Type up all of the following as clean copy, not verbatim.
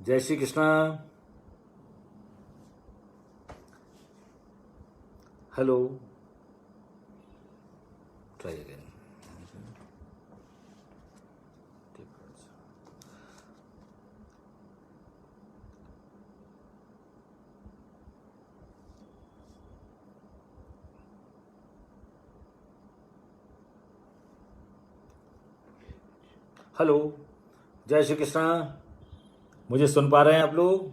जय Shri Krishna. Hello, try again. Hello, जय श्री कृष्णा। मुझे सुन पा रहे हैं आप लोग?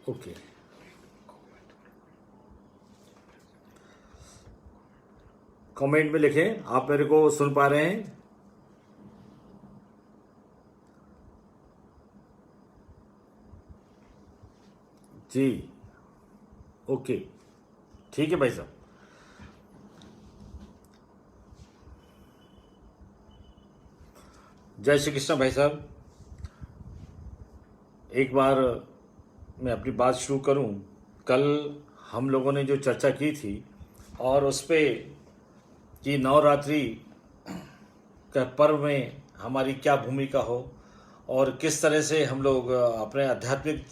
ओके, कमेंट में लिखें आप मेरे को सुन पा रहे हैं। जी, ओके, ठीक है भाई साहब। जय श्री कृष्ण भाई साहब। एक बार मैं अपनी बात शुरू करूं। कल हम लोगों ने जो चर्चा की थी और उस पे कि नवरात्रि का पर्व में हमारी क्या भूमिका हो और किस तरह से हम लोग अपने आध्यात्मिक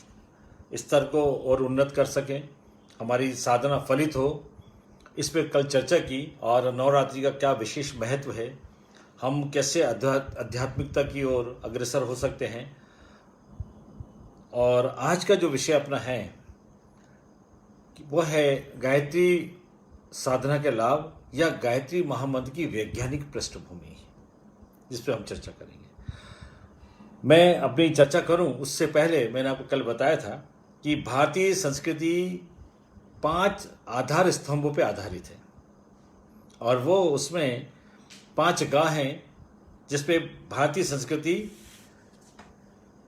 स्तर को और उन्नत कर सकें, हमारी साधना फलित हो, इस पे कल चर्चा की। और नवरात्रि का क्या विशेष महत्व है, हम कैसे आध्यात्मिकता की ओर अग्रसर हो सकते हैं। और आज का जो विषय अपना है वो है गायत्री साधना के लाभ या गायत्री महामंत्र की वैज्ञानिक पृष्ठभूमि, जिस पर हम चर्चा करेंगे। मैं अपनी चर्चा करूं उससे पहले मैंने आपको कल बताया था कि भारतीय संस्कृति 5 आधार स्तंभों पर आधारित है और वो उसमें 5 गा हैं जिसपे भारतीय संस्कृति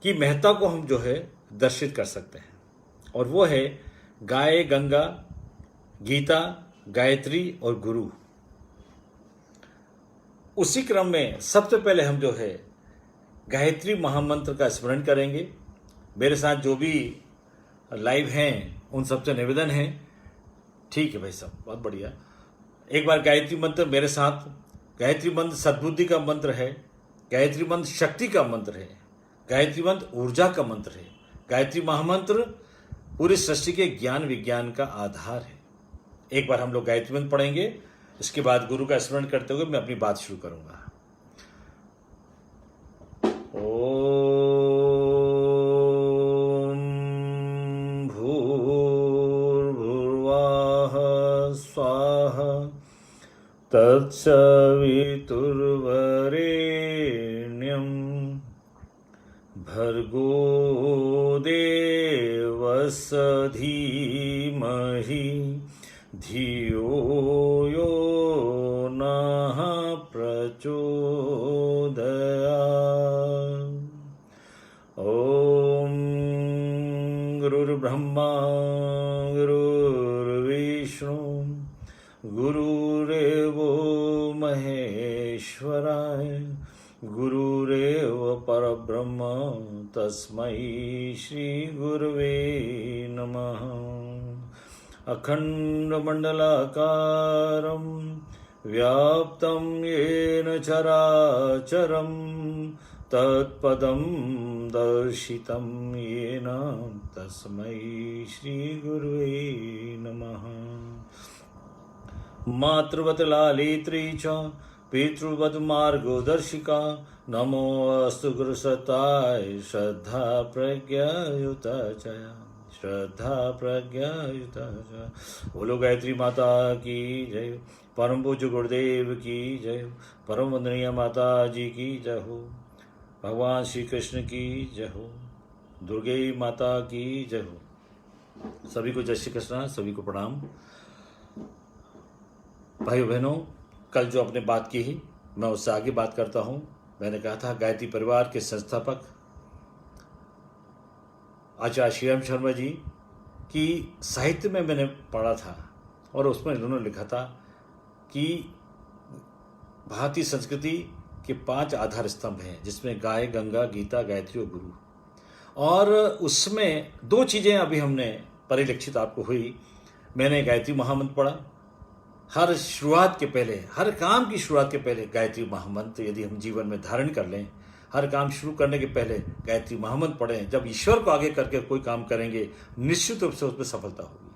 की महत्ता को हम जो है दर्शित कर सकते हैं। और वो है गाय, गंगा, गीता, गायत्री और गुरु। उसी क्रम में सबसे पहले हम जो है गायत्री महामंत्र का स्मरण करेंगे। मेरे साथ जो भी लाइव हैं उन सबसे निवेदन है, ठीक है भाई साहब, बहुत बढ़िया। एक बार गायत्री मंत्र मेरे साथ। गायत्री मंत्र सद्बुद्धि का मंत्र है, गायत्री मंत्र शक्ति का मंत्र है, गायत्री मंत्र ऊर्जा का मंत्र है, गायत्री महामंत्र पूरी सृष्टि के ज्ञान विज्ञान का आधार है। एक बार हम लोग गायत्री मंत्र पढ़ेंगे, इसके बाद गुरु का स्मरण करते हुए मैं अपनी बात शुरू करूंगा। ओम भूर्भुवः स्वाहा तत्सवितुर्वरेण्यं भर्गो देवस्य धीमहि धियो यो नः प्रचोदयात्। ॐ गुरुर्ब्रह्मा गुरुर्विष्णु गुरुरेवो महेश्वराय गुरुरेव परब्रह्म तस्मै श्री गुरुवे नमः। अखण्डमण्डलाकारं व्याप्तं येन चराचरं तत्पदं दर्शितं येन तस्मै श्री गुरुवे नमः। मातृवत् लालित्री च पितृवत् मार्गदर्शिका नमो अस्तु गुरुसत्ताय श्रद्धा प्रज्ञायुता च श्रद्धा प्रज्ञायुता च। बोलो गायत्री माता की जय, परम पूज्य गुरुदेव की जय, परम वंदनीय माता जी की जय हो, भगवान श्री कृष्ण की जय हो, दुर्गे माता की जय हो। सभी को जय श्री कृष्ण, सभी को प्रणाम। भाइयों बहनों, कल जो आपने बात की ही मैं उससे आगे बात करता हूं। मैंने कहा था गायत्री परिवार के संस्थापक आचार्य श्रीराम शर्मा जी की साहित्य में मैंने पढ़ा था और उसमें इन्होंने लिखा था कि भारतीय संस्कृति के 5 आधार स्तंभ हैं, जिसमें गाय, गंगा, गीता, गायत्री और गुरु। और उसमें 2 चीज़ें अभी हमने परिलक्षित आपको हुई। मैंने गायत्री महामंत्र पढ़ा। हर शुरुआत के पहले, हर काम की शुरुआत के पहले गायत्री महामंत्र यदि हम जीवन में धारण कर लें, हर काम शुरू करने के पहले गायत्री महामंत्र पढ़ें, जब ईश्वर को आगे करके कोई काम करेंगे निश्चित रूप से उसमें सफलता होगी।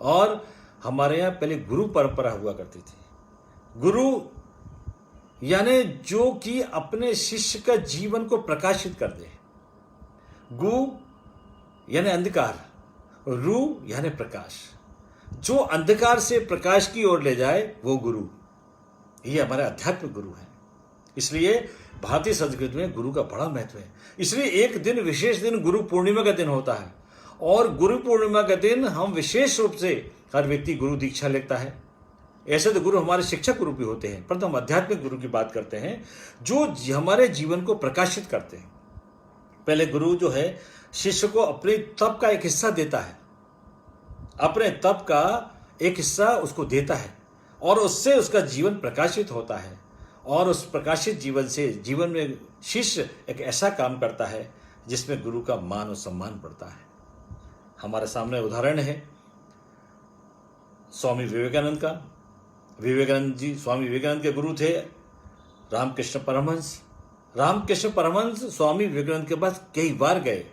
और हमारे यहाँ पहले गुरु परंपरा हुआ करती थी। गुरु यानी जो कि अपने शिष्य का जीवन को प्रकाशित कर दे। गु यानी अंधकार, रू यानी प्रकाश। जो अंधकार से प्रकाश की ओर ले जाए वो गुरु, ये हमारे आध्यात्मिक गुरु हैं। इसलिए भारतीय संस्कृति में गुरु का बड़ा महत्व है। इसलिए एक दिन, विशेष दिन गुरु पूर्णिमा का दिन होता है, और गुरु पूर्णिमा का दिन हम विशेष रूप से हर व्यक्ति गुरु दीक्षा लेता है। ऐसे तो गुरु हमारे शिक्षक गुरु भी होते हैं, परंतु हम आध्यात्मिक गुरु की बात करते हैं जो हमारे जीवन को प्रकाशित करते हैं। पहले गुरु जो है शिष्य को अपने तप का एक हिस्सा देता है, अपने तप का एक हिस्सा उसको देता है, और उससे उसका जीवन प्रकाशित होता है। और उस प्रकाशित जीवन से जीवन में शिष्य एक ऐसा काम करता है जिसमें गुरु का मान और सम्मान बढ़ता है। हमारे सामने उदाहरण है स्वामी विवेकानंद का। विवेकानंद जी, स्वामी विवेकानंद के गुरु थे रामकृष्ण परमहंस। रामकृष्ण परमहंस स्वामी विवेकानंद के पास कई बार गए।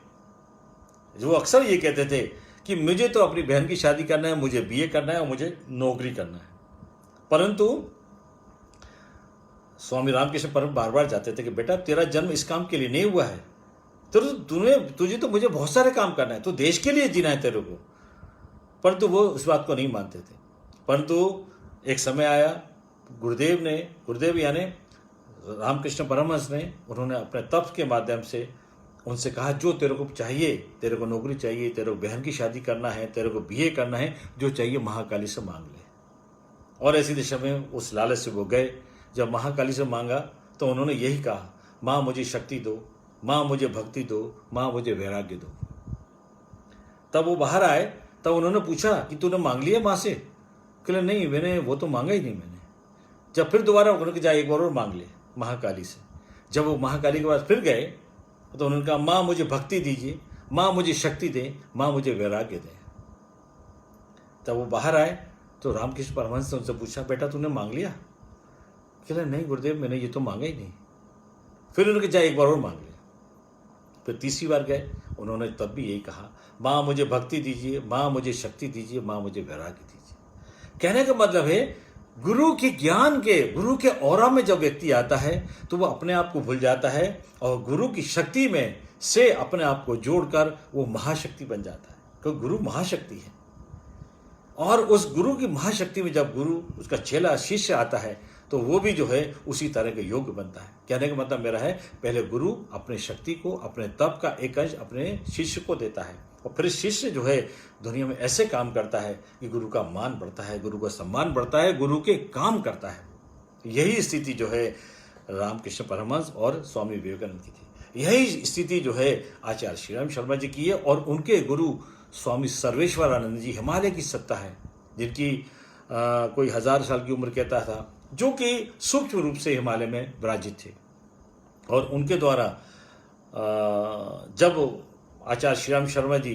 जो अक्सर ये कहते थे कि मुझे तो अपनी बहन की शादी करना है, मुझे बीए करना है और मुझे नौकरी करना है। परंतु स्वामी रामकृष्ण परमहंस बार बार जाते थे कि बेटा तेरा जन्म इस काम के लिए नहीं हुआ है, तुझे तो मुझे बहुत सारे काम करना है, तो देश के लिए जीना है तेरे को। परंतु वो उस बात को नहीं मानते थे। परंतु एक समय आया, गुरुदेव यानी रामकृष्ण परमहंस ने, उन्होंने अपने तप के माध्यम से उनसे कहा जो तेरे को चाहिए, तेरे को नौकरी चाहिए, तेरे को बहन की शादी करना है, तेरे को बीए करना है, जो चाहिए महाकाली से मांग ले। और ऐसी दिशा में उस लालच से वो गए। जब महाकाली से मांगा तो उन्होंने यही कहा, माँ मुझे शक्ति दो, माँ मुझे भक्ति दो, माँ मुझे वैराग्य दो। तब वो बाहर आए, तब उन्होंने पूछा कि तूने मांग लिया माँ से? कहले नहीं, मैंने वो तो मांगा ही नहीं मैंने। जब फिर दोबारा उन्होंने कहा एक बार और मांग ले महाकाली से। जब वो महाकाली के पास फिर गए तो उन्होंने कहा माँ मुझे भक्ति दीजिए, माँ मुझे शक्ति दे, माँ मुझे वैराग्य दे। तब वो बाहर आए तो रामकृष्ण परमहंस ने उनसे पूछा बेटा तूने मांग लिया? कहला नहीं गुरुदेव, मैंने ये तो मांगा ही नहीं। फिर उन्होंने कहा एक बार और मांग लिया। फिर तीसरी बार गए, उन्होंने तब भी यही कहा माँ मुझे भक्ति दीजिए, माँ मुझे शक्ति दीजिए, माँ मुझे वैराग्य दीजिए। कहने का मतलब है गुरु के ज्ञान के, गुरु के ऑरा में जब व्यक्ति आता है तो वो अपने आप को भूल जाता है और गुरु की शक्ति में से अपने आप को जोड़कर वो महाशक्ति बन जाता है, क्योंकि गुरु महाशक्ति है। और उस गुरु की महाशक्ति में जब गुरु, उसका चेला शिष्य आता है तो वो भी जो है उसी तरह के योग्य बनता है। कहने का मतलब मेरा है पहले गुरु अपने शक्ति को, अपने तप का एक अंश अपने शिष्य को देता है, और फिर शिष्य जो है दुनिया में ऐसे काम करता है कि गुरु का मान बढ़ता है, गुरु का सम्मान बढ़ता है, गुरु के काम करता है। यही स्थिति जो है रामकृष्ण परमहंस और स्वामी विवेकानंद की थी। यही स्थिति जो है आचार्य श्रीराम शर्मा जी की है, और उनके गुरु स्वामी सर्वेश्वरानंद जी हिमालय की सत्ता है, जिनकी कोई 1000 साल की उम्र कहता था, जो कि सूक्ष्म रूप से हिमालय में विराजित थे। और उनके द्वारा जब आचार्य श्रीराम शर्मा जी,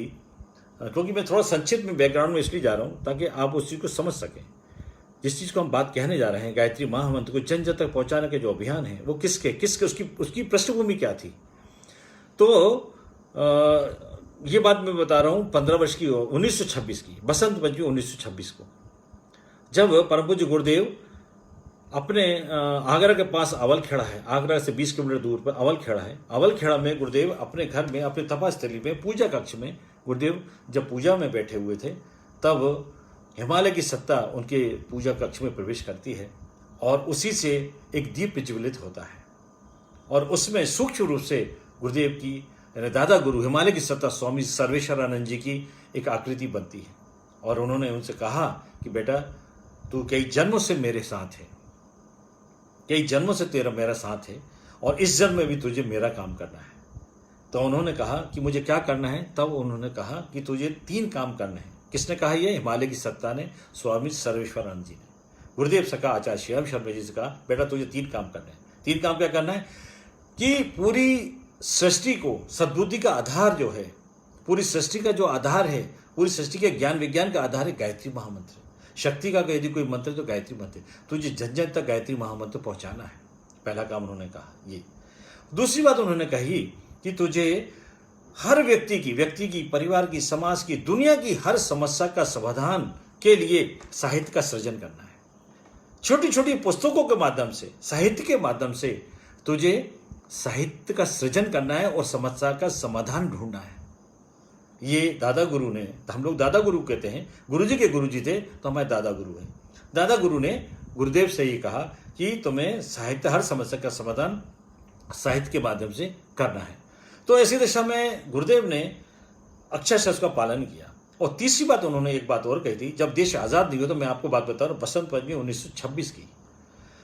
क्योंकि मैं थोड़ा संक्षिप्त में बैकग्राउंड में इसलिए जा रहा हूँ ताकि आप उस चीज़ को समझ सकें, जिस चीज़ को हम बात कहने जा रहे हैं, गायत्री महामंत्र को जन जन तक पहुँचाने के जो अभियान है वो किसके उसकी पृष्ठभूमि क्या थी। तो ये बात मैं बता रहा हूँ 15 वर्ष की 1926 की, बसंत पंचमी 1926 को, जब परम पूज्य गुरुदेव अपने आगरा के पास अवलखेड़ा है, आगरा से 20 किलोमीटर दूर पर अवलखेड़ा है। अवलखेड़ा में गुरुदेव अपने घर में, अपने तपस्थली में, पूजा कक्ष में गुरुदेव जब पूजा में बैठे हुए थे, तब हिमालय की सत्ता उनके पूजा कक्ष में प्रवेश करती है, और उसी से एक दीप प्रज्वलित होता है, और उसमें सूक्ष्म रूप से गुरुदेव की, यानी दादा गुरु हिमालय की सत्ता स्वामी सर्वेश्वरानंद जी की एक आकृति बनती है। और उन्होंने उनसे कहा कि बेटा तू कई जन्मों से मेरे साथ है, कई जन्मों से तेरा मेरा साथ है, और इस जन्म में भी तुझे मेरा काम करना है। तो उन्होंने कहा कि मुझे क्या करना है? तब उन्होंने कहा कि तुझे 3 काम करने हैं। किसने कहा? ये हिमालय की सत्ता ने, स्वामी सर्वेश्वरानंद जी ने। गुरुदेव से कहा, आचार्य श्रीराम शर्मा जी से कहा, बेटा तुझे 3 काम करने हैं। 3 काम क्या करना है? कि पूरी सृष्टि को, सद्बुद्धि का आधार जो है, पूरी सृष्टि का जो आधार है पूरी सृष्टि के ज्ञान विज्ञान का आधार है गायत्री महामंत्र। शक्ति का यदि कोई मंत्र तो गायत्री मंत्र। तुझे जन जन तक गायत्री महामंत्र पहुंचाना है, पहला काम उन्होंने कहा ये। दूसरी बात उन्होंने कही कि तुझे हर व्यक्ति की, परिवार की, समाज की, दुनिया की हर समस्या का समाधान के लिए साहित्य का सृजन करना है। छोटी छोटी पुस्तकों के माध्यम से, साहित्य के माध्यम से तुझे साहित्य का सृजन करना है और समस्या का समाधान ढूंढना है। ये दादा गुरु ने, हम लोग दादा गुरु कहते हैं, गुरुजी के गुरुजी थे तो हमारे दादा गुरु हैं। दादा गुरु ने गुरुदेव से ये कहा कि तुम्हें साहित्य, हर समस्या का समाधान साहित्य के माध्यम से करना है। तो ऐसी दशा में गुरुदेव ने अक्षरशः उसका पालन किया। और तीसरी बात उन्होंने एक बात और कही थी, जब देश आज़ाद नहीं हुआ, तो मैं आपको बात बता रहा हूँ, बसंत पंचमी 1926 की।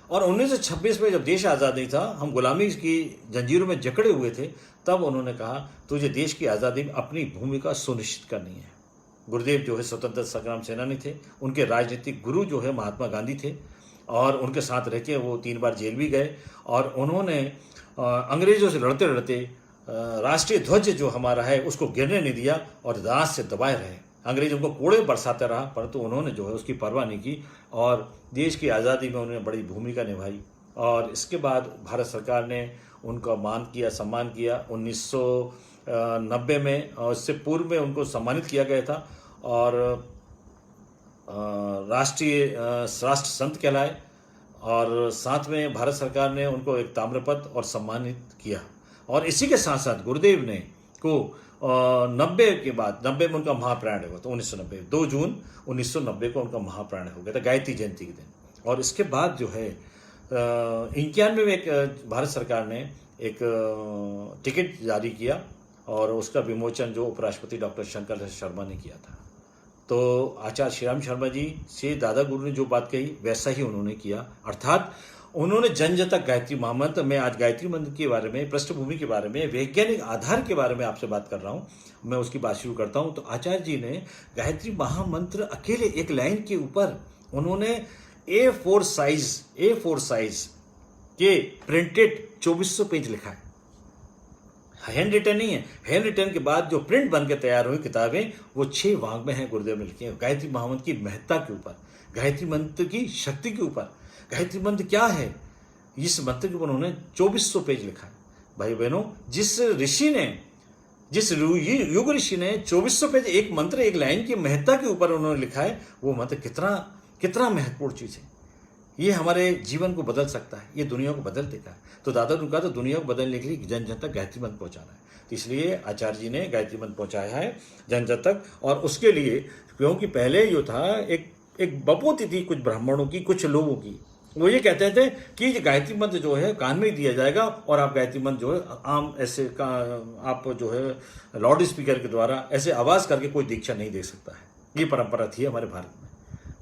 और 1926 में जब देश आज़ाद नहीं था, हम गुलामी की जंजीरों में जकड़े हुए थे, तब उन्होंने कहा तुझे देश की आज़ादी में अपनी भूमिका सुनिश्चित करनी है। गुरुदेव जो है स्वतंत्रता संग्राम सेनानी थे, उनके राजनीतिक गुरु जो है महात्मा गांधी थे, और उनके साथ रह के वो 3 बार जेल भी गए। और उन्होंने अंग्रेज़ों से लड़ते लड़ते राष्ट्रीय ध्वज जो हमारा है उसको गिरने नहीं दिया और दांत से दबाए रहे। अंग्रेज उनको कोड़े बरसाते रहा, परंतु उन्होंने जो है उसकी परवाह नहीं की और देश की आज़ादी में उन्होंने बड़ी भूमिका निभाई। और इसके बाद भारत सरकार ने उनका मान किया, सम्मान किया 1990 में, और इससे पूर्व में उनको सम्मानित किया गया था और राष्ट्र संत कहलाए। और साथ में भारत सरकार ने उनको एक ताम्रपत्र और सम्मानित किया। और इसी के साथ साथ गुरुदेव ने को 90 के बाद, 90 में उनका महाप्रयाण हुआ, तो 1990 2 जून 1990 को उनका महाप्रयाण हो गया था, गायत्री जयंती के दिन। और इसके बाद जो है 91 में एक भारत सरकार ने एक टिकट जारी किया और उसका विमोचन जो उपराष्ट्रपति डॉक्टर शंकर शर्मा ने किया था। तो आचार्य श्रीराम शर्मा जी से दादा गुरु ने जो बात कही वैसा ही उन्होंने किया, अर्थात उन्होंने जन जन तक गायत्री महामंत्र। मैं आज गायत्री मंत्र के बारे में, पृष्ठभूमि के बारे में, वैज्ञानिक आधार के बारे में आपसे बात कर रहा हूँ। मैं उसकी बात शुरू करता हूँ। तो आचार्य जी ने गायत्री महामंत्र अकेले एक लाइन के ऊपर उन्होंने A4 साइज के प्रिंटेड 2400 पेज लिखा है। हैंड रिटन नहीं है। हैंड रिटन के बाद जो प्रिंट बन के तैयार हुई किताबें वो 6 भाग में हैं, गुरुदेव ने लिखी है। गायत्री महामंत्र की महत्ता के ऊपर, गायत्री मंत्र की शक्ति के ऊपर, गायत्री मंत्र क्या है, इस मंत्र के ऊपर उन्होंने 2400 पेज लिखा है। भाई बहनों, जिस युग ऋषि ने 2400 पेज एक मंत्र, एक लाइन की महत्ता के ऊपर उन्होंने लिखा है, वो मंत्र कितना महत्वपूर्ण चीज है। ये हमारे जीवन को बदल सकता है, ये दुनिया को बदल देता है। तो दादा ने कहा तो दुनिया को बदलने के लिए जन जन तक गायत्री मंत्र पहुंचाना है। तो इसलिए आचार्य जी ने गायत्री मंत्र पहुंचाया है जन जन तक। और उसके लिए, क्योंकि पहले जो था एक बपोती थी कुछ ब्राह्मणों की, कुछ लोगों की, वो ये कहते थे कि गायत्री मंत्र जो है कान में ही दिया जाएगा और आप गायत्री मंत्र जो है आम ऐसे आप जो है लाउड स्पीकर के द्वारा ऐसे आवाज़ करके कोई दीक्षा नहीं दे सकता है। ये परंपरा थी हमारे भारत में।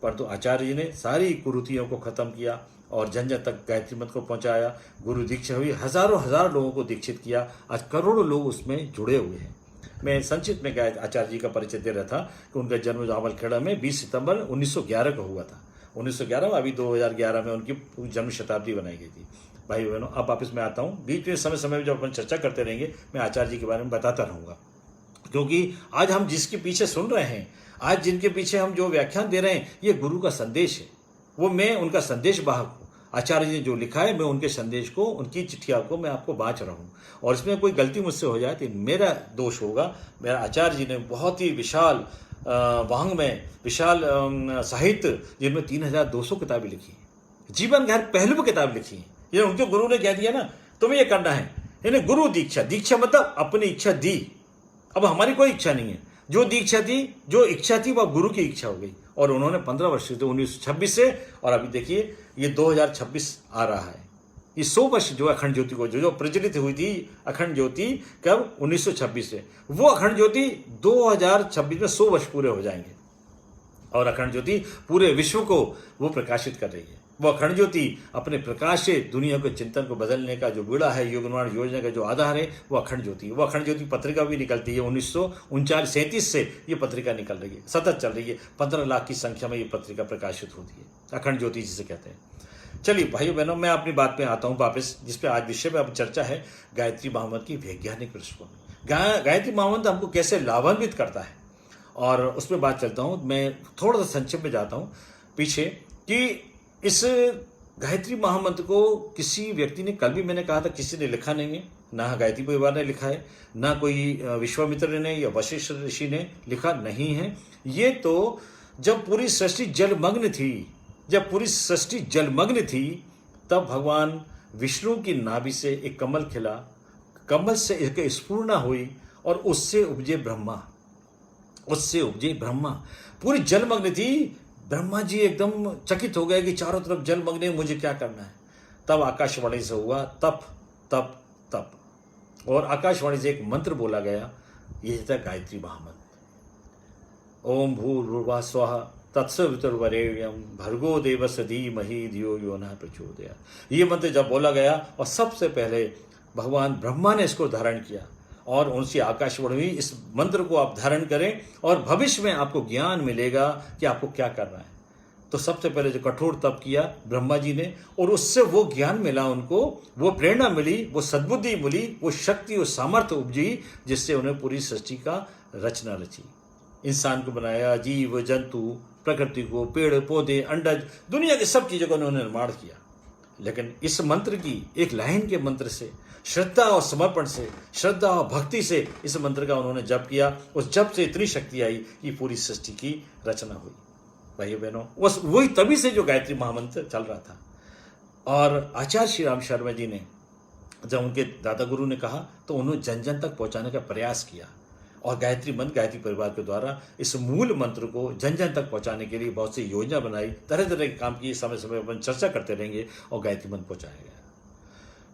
परंतु आचार्य जी ने सारी कुरीतियों को खत्म किया और जन जन तक गायत्री मंत्र को पहुंचाया। गुरु दीक्षा हुई, हजारों लोगों को दीक्षित किया। आज करोड़ों लोग उसमें जुड़े हुए हैं। मैं संक्षिप्त में आचार्य जी का परिचय दे रहा था कि उनका जन्म जावलखेड़ा में 20 सितंबर 1911 को हुआ था। 1911 में, अभी 2011 में उनकी जन्म शताब्दी बनाई गई थी। भाई बहनों, अब वापस मैं आता हूँ। बीच में समय में जब अपन चर्चा करते रहेंगे, मैं आचार्य जी के बारे में बताता रहूँगा, क्योंकि आज हम जिसके पीछे सुन रहे हैं, आज जिनके पीछे हम जो व्याख्यान दे रहे हैं, ये गुरु का संदेश है। वो मैं उनका संदेश वाहक हूँ। आचार्य जी ने जो लिखा है, मैं उनके संदेश को, उनकी चिट्ठिया को मैं आपको बाँच रहा हूँ। और इसमें कोई गलती मुझसे हो जाए तो मेरा दोष होगा। मेरा आचार्य जी ने बहुत ही विशाल वांग में, विशाल साहित्य, जिनमें 3200 किताबें लिखी हैं, जीवन के हर पहलू पर किताब लिखी हैं। ये उनके गुरु ने कह दिया ना, तुम्हें ये करना है। यानी गुरु दीक्षा मतलब अपनी इच्छा दी। अब हमारी कोई इच्छा नहीं है। जो दीक्षा थी, जो इच्छा थी, वह गुरु की इच्छा हो गई। और उन्होंने 15 वर्ष से, 1926 से, और अभी देखिए ये 2026 आ रहा है। ये 100 वर्ष जो अखंड ज्योति को जो प्रज्वलित हुई थी अखंड ज्योति, कब? 1926 से। वो अखंड ज्योति 2026 में 100 वर्ष पूरे हो जाएंगे और अखंड ज्योति पूरे विश्व को वो प्रकाशित कर रही है। वो अखंड ज्योति अपने प्रकाश से दुनिया के चिंतन को बदलने का जो बीड़ा है, युग निर्माण योजना का जो आधार है, वो अखंड ज्योति। वो अखंड ज्योति पत्रिका भी निकलती है। 1937 से ये पत्रिका निकल रही है, सतत चल रही है। 15 लाख की संख्या में ये पत्रिका प्रकाशित होती है, अखंड ज्योति जिसे कहते हैं। चलिए भाइयों बहनों, मैं अपनी बात पे आता हूँ वापस, जिसपे आज विषय में अब चर्चा है, गायत्री महामंत्र की वैज्ञानिक पृष्ठभूमि। गायत्री महामंत्र हमको कैसे लाभान्वित करता है और उस पर बात चलता हूँ। मैं थोड़ा सा संक्षेप में जाता हूँ पीछे कि इस गायत्री महामंत्र को किसी व्यक्ति ने, कल भी मैंने कहा था, किसी ने लिखा नहीं है, ना गायत्री परिवार ने लिखा है, ना कोई विश्वामित्र ने या वशिष्ठ ऋषि ने लिखा नहीं है। ये तो जब पूरी सृष्टि जलमग्न थी, तब भगवान विष्णु की नाभि से एक कमल खिला, कमल से एक स्फुरना हुई और उससे उपजे ब्रह्मा। पूरी जलमग्न थी। ब्रह्मा जी एकदम चकित हो गए कि चारों तरफ जलमग्न है, मुझे क्या करना है। तब आकाशवाणी से हुआ तप तप तप, और आकाशवाणी से एक मंत्र बोला गया, ये था गायत्री महामंत्र। ओम भूर्भुवः स्वः तत्सवितुर्वरेण्यं भर्गो देवस्य धीमहि धियो यो नः प्रचोदयात्। ये मंत्र जब बोला गया और सबसे पहले भगवान ब्रह्मा ने इसको धारण किया और उनसे आकाशवाणी हुई, इस मंत्र को आप धारण करें और भविष्य में आपको ज्ञान मिलेगा कि आपको क्या करना है। तो सबसे पहले जो कठोर तप किया ब्रह्मा जी ने, और उससे वो ज्ञान मिला उनको, वो प्रेरणा मिली, वो सद्बुद्धि मिली, वो शक्ति और सामर्थ्य उपजी, जिससे उन्हें पूरी सृष्टि का रचना रची। इंसान को बनाया, जीव जंतु, प्रकृति को, पेड़ पौधे, अंडज, दुनिया की सब चीज़ों का उन्होंने निर्माण किया। लेकिन इस मंत्र की एक लाइन के मंत्र से, श्रद्धा और समर्पण से, श्रद्धा और भक्ति से इस मंत्र का उन्होंने जप किया। उस जप से इतनी शक्ति आई कि पूरी सृष्टि की रचना हुई। भाइयों बहनों, वही तभी से जो गायत्री महामंत्र चल रहा था। और आचार्य श्री राम शर्मा जी ने जब उनके दादा गुरु ने कहा तो उन्होंने जन जन तक पहुंचाने का प्रयास किया, और गायत्री मंत्र गायत्री परिवार के द्वारा इस मूल मंत्र को जन जन तक पहुंचाने के लिए बहुत सी योजना बनाई, तरह तरह के काम किए, समय समय पर चर्चा करते रहेंगे और गायत्री मंत्र पहुंचाया गया।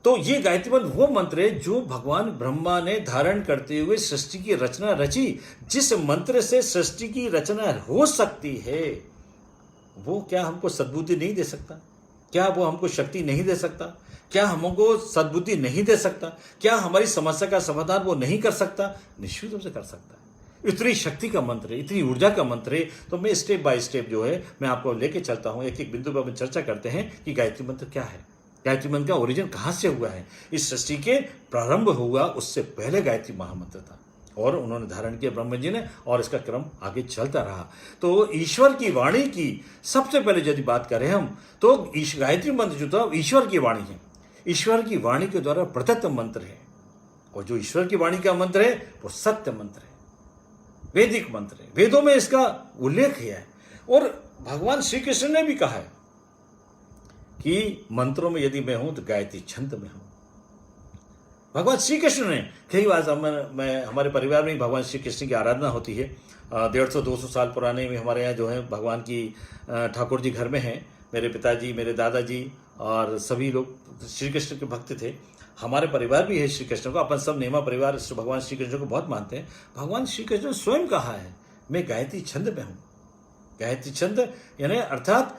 तो ये गायत्री मंत्र वो मंत्र है जो भगवान ब्रह्मा ने धारण करते हुए सृष्टि की रचना रची। जिस मंत्र से सृष्टि की रचना हो सकती है, वो क्या हमको सद्बुद्धि नहीं दे सकता? क्या वो हमको शक्ति नहीं दे सकता? क्या हमको सद्बुद्धि नहीं दे सकता? क्या हमारी समस्या का समाधान वो नहीं कर सकता? निश्चित रूप से कर सकता है। इतनी शक्ति का मंत्र है, इतनी ऊर्जा का मंत्र है। तो मैं स्टेप बाय स्टेप जो है मैं आपको लेके चलता हूँ, एक एक बिंदु पर हम चर्चा करते हैं कि गायत्री मंत्र क्या है, गायत्री मंत्र का ओरिजिन कहाँ से हुआ है। इस सृष्टि के प्रारंभ हुआ उससे पहले गायत्री महामंत्र था, और उन्होंने धारण किया ब्रह्मा जी ने, और इसका क्रम आगे चलता रहा। तो ईश्वर की वाणी की सबसे पहले यदि बात करें हम, तो गायत्री मंत्र जो था ईश्वर की वाणी है, ईश्वर की वाणी के द्वारा प्रदत्त मंत्र है। और जो ईश्वर की वाणी का मंत्र है वो सत्य मंत्र है, वैदिक मंत्र है, वेदों में इसका उल्लेख है। और भगवान श्री कृष्ण ने भी कहा है कि मंत्रों में यदि मैं हूं तो गायत्री छंद में हूं। भगवान श्री कृष्ण ने कई बार, मैं हमारे परिवार में भगवान श्री कृष्ण की आराधना होती है। 150-200 साल पुराने में हमारे यहाँ जो है भगवान की ठाकुर जी घर में हैं। मेरे पिताजी, मेरे दादाजी और सभी लोग श्री कृष्ण के भक्त थे। हमारे परिवार भी है श्री कृष्ण को, अपन सब नेमा परिवार भगवान श्री कृष्ण को बहुत मानते हैं। भगवान श्री कृष्ण ने स्वयं कहा है मैं गायत्री छंद में हूँ। गायत्री छंद यानी अर्थात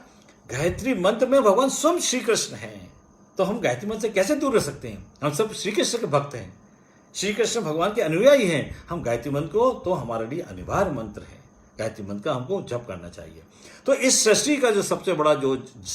गायत्री मंत्र में भगवान स्वयं श्री कृष्ण हैं। तो हम गायत्री मंत्र से कैसे दूर रह सकते हैं? हम सब श्री कृष्ण के भक्त हैं, श्री कृष्ण भगवान के अनुयायी हैं। हम गायत्री मंत्र को तो हमारे लिए अनिवार्य मंत्र है, गायत्री मंत्र का हमको जप करना चाहिए। तो इस सृष्टि का जो सबसे बड़ा जो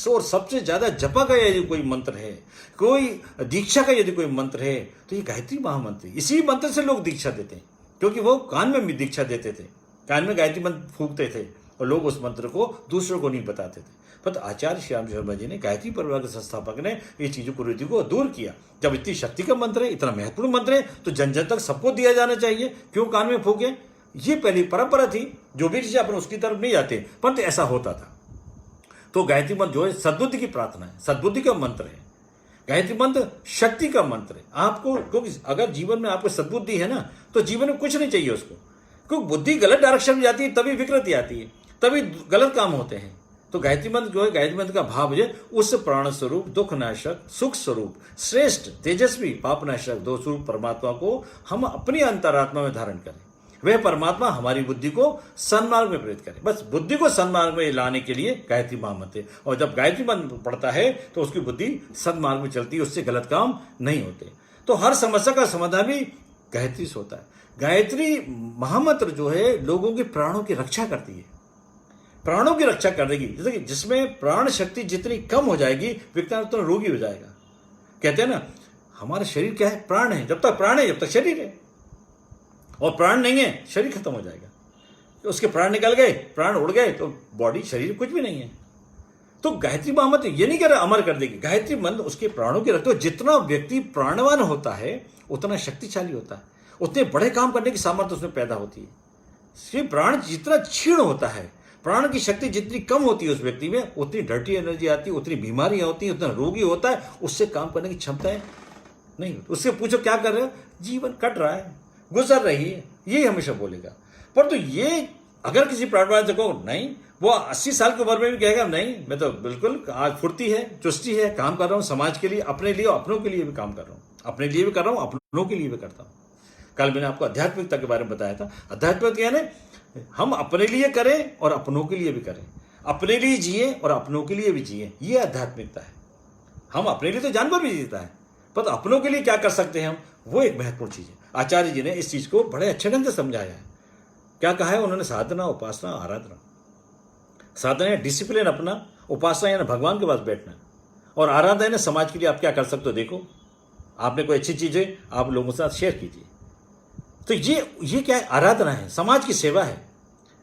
और सबसे ज्यादा जपा गया यदि कोई मंत्र है, कोई दीक्षा का यदि कोई मंत्र है, तो ये गायत्री महामंत्र। इसी मंत्र से लोग दीक्षा देते हैं, क्योंकि वो कान में भी दीक्षा देते थे, कान में गायत्री मंत्र फूंकते थे और लोग उस मंत्र को दूसरों को नहीं बताते थे। पर आचार्य श्री राम शर्मा जी ने, गायत्री परिवार के संस्थापक ने, ये चीजों कुरीति को दूर किया। जब इतनी शक्ति का मंत्र है, इतना महत्वपूर्ण मंत्र है, तो जन जन तक सबको दिया जाना चाहिए, क्यों कान में फूके? ये पहली परंपरा थी, जो भी चीजें अपन उसकी तरफ नहीं जाते, परंतु ऐसा होता था। तो गायत्री मंत्र जो है सद्बुद्धि की प्रार्थना है, सद्बुद्धि का मंत्र है। गायत्री मंत्र शक्ति का मंत्र है। आपको, क्योंकि अगर जीवन में आपको सद्बुद्धि है ना, तो जीवन में कुछ नहीं चाहिए उसको। क्योंकि बुद्धि गलत डायरेक्शन में जाती है, तभी विकृति आती है, तभी गलत काम होते हैं। तो गायत्री मंत्र जो है, गायत्री मंत्र का भाव है उस प्राण स्वरूप, दुख नाशक, सुख स्वरूप, श्रेष्ठ, तेजस्वी, पाप नाशक दो स्वरूप परमात्मा को हम अपनी अंतरात्मा में धारण करें। वह परमात्मा हमारी बुद्धि को सन्मार्ग में प्रेरित करे। बस बुद्धि को सन्मार्ग में लाने के लिए गायत्री महामंत्र है। और जब गायत्री मंत्र पढ़ता है तो उसकी बुद्धि सन्मार्ग में चलती है, उससे गलत काम नहीं होते। तो हर समस्या का समाधान भी गायत्री से होता है। गायत्री महामंत्र जो है लोगों के प्राणों की रक्षा करती है, प्राणों की रक्षा करेगी। जैसे कि जिसमें प्राण शक्ति जितनी कम हो जाएगी, व्यक्ति उतना रोगी हो जाएगा। कहते हैं ना, हमारा शरीर क्या है? प्राण है। जब तक प्राण है जब तक शरीर है, और प्राण नहीं है शरीर खत्म हो जाएगा। उसके प्राण निकल गए, प्राण उड़ गए, तो बॉडी, शरीर कुछ भी नहीं है। तो गायत्री महामंत्र ये नहीं कह रहा अमर कर देगी, गायत्री मंत्र उसके प्राणों के रखते हो। जितना व्यक्ति प्राणवान होता है उतना शक्तिशाली होता है, उतने बड़े काम करने की सामर्थ्य उसमें पैदा होती है। सिर्फ प्राण जितना क्षीण होता है, प्राण की शक्ति जितनी कम होती है उस व्यक्ति में, उतनी डर्टी एनर्जी आती है, उतनी बीमारियां होती हैं, उतना रोगी होता है, उससे काम करने की क्षमता है नहीं। उससे पूछो क्या कर रहे हो, जीवन कट रहा है, गुजर रही है, यही हमेशा बोलेगा। पर तो ये अगर किसी प्राणवान से कहो नहीं, वो 80 साल की उम्र में भी कहेगा नहीं, मैं तो बिल्कुल आज फुर्ती है, चुस्ती है, काम कर रहा हूं समाज के लिए, अपने लिए, अपनों के लिए भी काम कर रहा हूं, अपने लिए भी कर रहा हूं, अपनों के लिए भी करता हूं। कल मैंने आपको आध्यात्मिकता के बारे में बताया था। आध्यात्मिकता यानी हम अपने लिए करें और अपनों के लिए भी करें, अपने लिए जिए और अपनों के लिए भी जिए, ये आध्यात्मिकता है। हम अपने लिए तो जानवर भी जीता है, पर अपनों के लिए क्या कर सकते हैं हम, वो एक महत्वपूर्ण चीज है। आचार्य जी ने इस चीज को बड़े अच्छे ढंग से समझाया है। क्या कहा है उन्होंने, साधना, उपासना, आराधना। साधना है डिसिप्लिन अपना, उपासना यानी भगवान के पास बैठना, और आराधना है समाज के लिए आप क्या कर सकते हो, देखो आपने कोई अच्छी चीज है आप लोगों के साथ शेयर कीजिए। तो ये क्या है, आराधना है, समाज की सेवा है।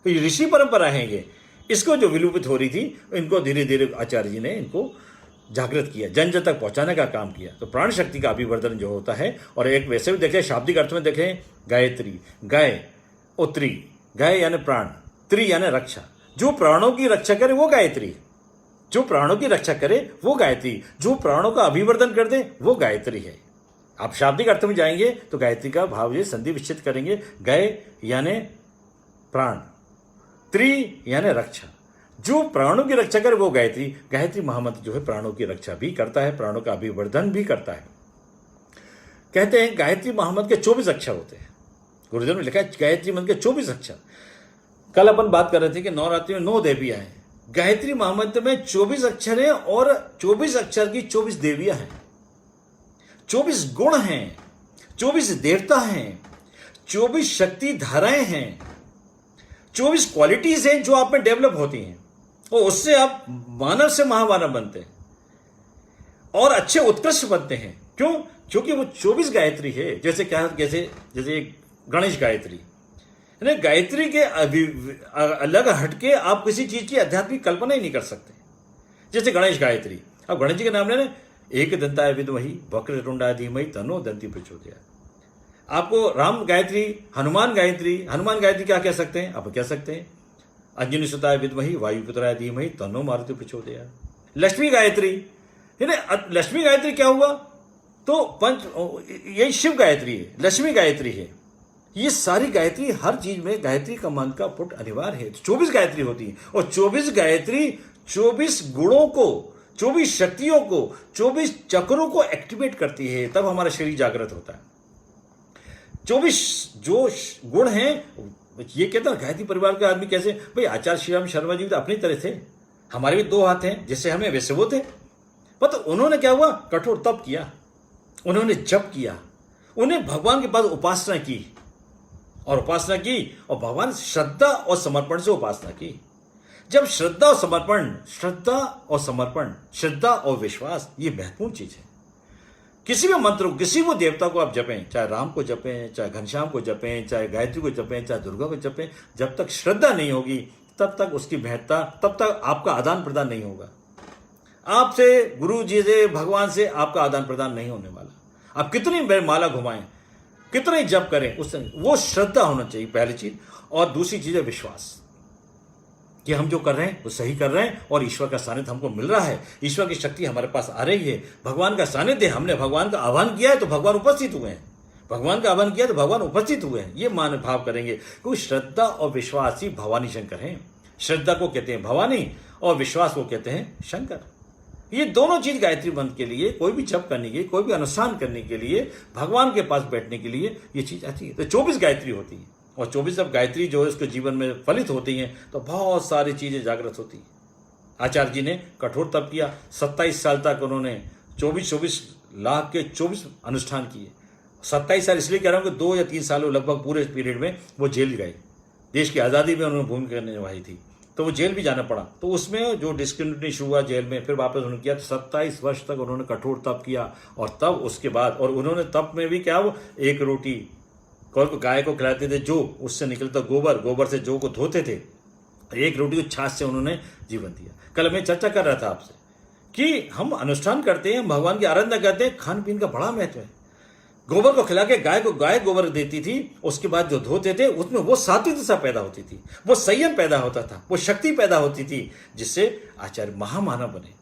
तो ये ऋषि परंपरा है, ये इसको जो विलुप्त हो रही थी, इनको धीरे धीरे आचार्य जी ने इनको जागृत किया, जन जन तक पहुंचाने का काम किया। तो प्राण शक्ति का अभिवर्धन जो होता है, और एक वैसे भी देखें शाब्दिक अर्थ में देखें, गायत्री, गाय, उत्तरी, गाय यानी प्राण, त्री यानी रक्षा। जो प्राणों की रक्षा करे वो गायत्री, जो प्राणों की रक्षा करे वो गायत्री, जो प्राणों का अभिवर्धन कर दे वो गायत्री है। आप शाब्दिक अर्थ में जाएंगे तो गायत्री का भाव ये संधि विच्छेद करेंगे, गाय यानी प्राण, त्री यानी रक्षा। जो प्राणों की रक्षा करे वो गायत्री। गायत्री महामंत्र जो है प्राणों की रक्षा भी करता है, प्राणों का अभिवर्धन भी करता है। कहते हैं गायत्री महामंत्र के 24 अक्षर होते हैं। गुरुदेव ने लिखा है गायत्री मंत्र के 24 अक्षर। कल अपन बात कर रहे थे कि नवरात्रि में 9 देवियां हैं, गायत्री महामंत्र में 24 अक्षर हैं, और 24 अक्षर की 24 देवियां हैं, 24 गुण हैं, 24 देवता हैं, 24 शक्ति धाराएं हैं, 24 क्वालिटीज हैं जो आप में डेवलप होती हैं, और उससे आप मानव से महामानव बनते हैं और अच्छे उत्कृष्ट बनते हैं। क्यों? क्योंकि वो 24 गायत्री है। जैसे क्या, जैसे गणेश गायत्री, यानी गायत्री के अलग हटके आप किसी चीज की आध्यात्मिक कल्पना ही नहीं कर सकते। जैसे गणेश गायत्री, अब गणेश जी के नाम लेना, एक दंताय विद्महि वक्रतुंडाय धीमहि तन्नो दंती प्रचोदयात्। आपको राम गायत्री, हनुमान गायत्री, हनुमान गायत्री क्या कह सकते हैं, आप कह सकते हैं अंजनी सुताय विद्महि वायुपुत्राय धीमहि तन्नो मारुति प्रचोदयात्। लक्ष्मी गायत्री, यानी लक्ष्मी गायत्री क्या हुआ, तो यही शिव गायत्री है, लक्ष्मी गायत्री है। ये सारी गायत्री, हर चीज में गायत्री का मंत्र का पुट अनिवार्य है। 24 गायत्री होती है, और 24 गायत्री 24 गुणों को, 24 शक्तियों को, 24 चक्रों को एक्टिवेट करती है, तब हमारा शरीर जागृत होता है। 24 जो गुण हैं, ये कहता है गायत्री परिवार के आदमी कैसे, भाई आचार्य श्री राम शर्मा जी तो अपनी तरह थे, हमारे भी 2 हाथ हैं, जैसे हमें वैसे वो थे। पता उन्होंने क्या हुआ, कठोर तप किया, उन्होंने जप किया, उन्हें भगवान के पास उपासना की, और उपासना की, और भगवान श्रद्धा और समर्पण से उपासना की। जब श्रद्धा और समर्पण, श्रद्धा और विश्वास, ये महत्वपूर्ण चीज है। किसी भी मंत्र को, किसी भी देवता को आप जपें, चाहे राम को जपें, चाहे घनश्याम को जपें, चाहे गायत्री को जपें, चाहे दुर्गा को जपें, जब तक श्रद्धा नहीं होगी तब तक उसकी महत्ता, तब तक आपका आदान प्रदान नहीं होगा। आपसे, गुरु जी से, भगवान से आपका आदान प्रदान नहीं होने वाला। आप कितनी माला घुमाएं, कितने जप करें, उस वो श्रद्धा होना चाहिए, पहली चीज। और दूसरी चीज है विश्वास, कि हम जो कर रहे हैं वो सही कर रहे हैं, और ईश्वर का सानिध्य हमको मिल रहा है, ईश्वर की शक्ति हमारे पास आ रही है, भगवान का सानिध्य, हमने भगवान का आह्वान किया है तो भगवान उपस्थित हुए हैं, भगवान का आह्वान किया तो भगवान उपस्थित हुए हैं, ये मान भाव करेंगे। क्योंकि श्रद्धा और विश्वास ही भवानी शंकर हैं। श्रद्धा को कहते हैं भवानी, और विश्वास को कहते हैं शंकर। ये दोनों चीज गायत्री मंत्र के लिए, कोई भी जप करने के लिए, कोई भी अनुष्ठान करने के लिए, भगवान के पास बैठने के लिए ये चीज आती है। तो 24 गायत्री होती है, और 24 जब गायत्री जो है उसके जीवन में फलित होती हैं तो बहुत सारी चीजें जागृत होती हैं। आचार्य जी ने कठोर तप किया, 27 साल तक उन्होंने 24 लाख के 24 अनुष्ठान किए। 27 साल इसलिए कह रहा हूं कि 2 या 3 सालों लगभग पूरे पीरियड में वो जेल गए। देश की आज़ादी में उन्होंने भूमिका निभाई थी, तो वो जेल भी जाना पड़ा। तो उसमें जो डिस्क्रिमिनेशन हुआ जेल में, फिर वापस उन्होंने किया। तो 27 वर्ष तक उन्होंने कठोर तप किया, और तब उसके बाद, और उन्होंने तप में भी क्या, वो 1 रोटी कौन को गाय को खिलाते थे जौ, उससे निकलता गोबर, गोबर से जौ को धोते थे, एक रोटी को छाछ से उन्होंने जीवन दिया। कल मैं चर्चा कर रहा था आपसे कि हम अनुष्ठान करते हैं, भगवान की आराधना करते हैं, खान पीन का बड़ा महत्व है। गोबर को खिला के गाय को गाय गोबर देती थी, उसके बाद जो धोते थे उसमें वो सात्विक दिशा पैदा होती थी, वो संयम पैदा होता था, वो शक्ति पैदा होती थी, जिससे आचार्य महामानव बने।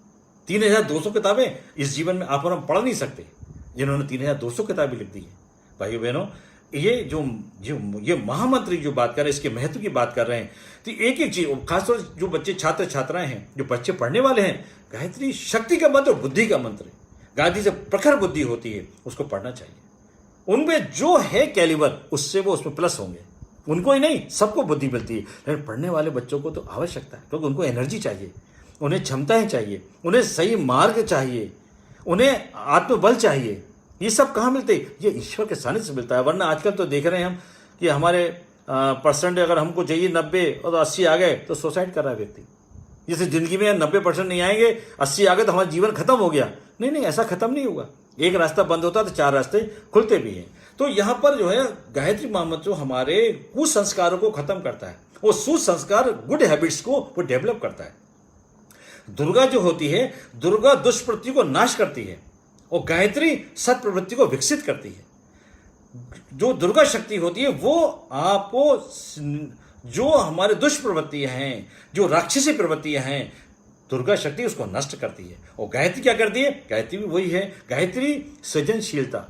3200 किताबें इस जीवन में आप और हम पढ़ नहीं सकते, जिन्होंने 3200 किताबें लिख दी है। भाइयों बहनों, ये महामंत्री जो बात कर रहे हैं, इसके महत्व की बात कर रहे हैं, तो एक एक चीज, खासतौर जो बच्चे छात्र छात्राएं हैं, जो बच्चे पढ़ने वाले हैं, गायत्री शक्ति का मंत्र, बुद्धि का मंत्र है। गायत्री से प्रखर बुद्धि होती है, उसको पढ़ना चाहिए। उनमें जो है कैलिबर, उससे वो उसमें प्लस होंगे। उनको ही नहीं, सबको बुद्धि मिलती है, लेकिन पढ़ने वाले बच्चों को तो आवश्यकता है, क्योंकि उनको एनर्जी चाहिए, उन्हें क्षमताएं चाहिए, उन्हें सही मार्ग चाहिए, उन्हें आत्मबल चाहिए। ये सब कहाँ मिलते हैं? ये ईश्वर के सानिध्य से मिलता है। वरना आजकल तो देख रहे हैं हम कि हमारे परसेंट अगर हमको चाहिए 90 और 80 आ गए तो सुसाइड कर रहा है व्यक्ति। जैसे जिंदगी में 90% नहीं आएंगे, 80 आ गए तो हमारा जीवन खत्म हो गया। नहीं, ऐसा खत्म नहीं होगा। एक रास्ता बंद होता तो 4 रास्ते खुलते भी हैं। तो यहाँ पर जो है गायत्री महामंत्र हमारे कुसंस्कारों को खत्म करता है, वो सुसंस्कार, गुड हैबिट्स को वो डेवलप करता है। दुर्गा जो होती है, दुर्गा दुष्प्रवृत्ति को नाश करती है और गायत्री सत्प्रवृत्ति को विकसित करती है। जो दुर्गा शक्ति होती है वो आपको, जो हमारे दुष्प्रवृत्तियां हैं, जो राक्षसी प्रवृत्तियां हैं, दुर्गा शक्ति उसको नष्ट करती है। और गायत्री क्या करती है? गायत्री भी वही है। गायत्री सृजनशीलता,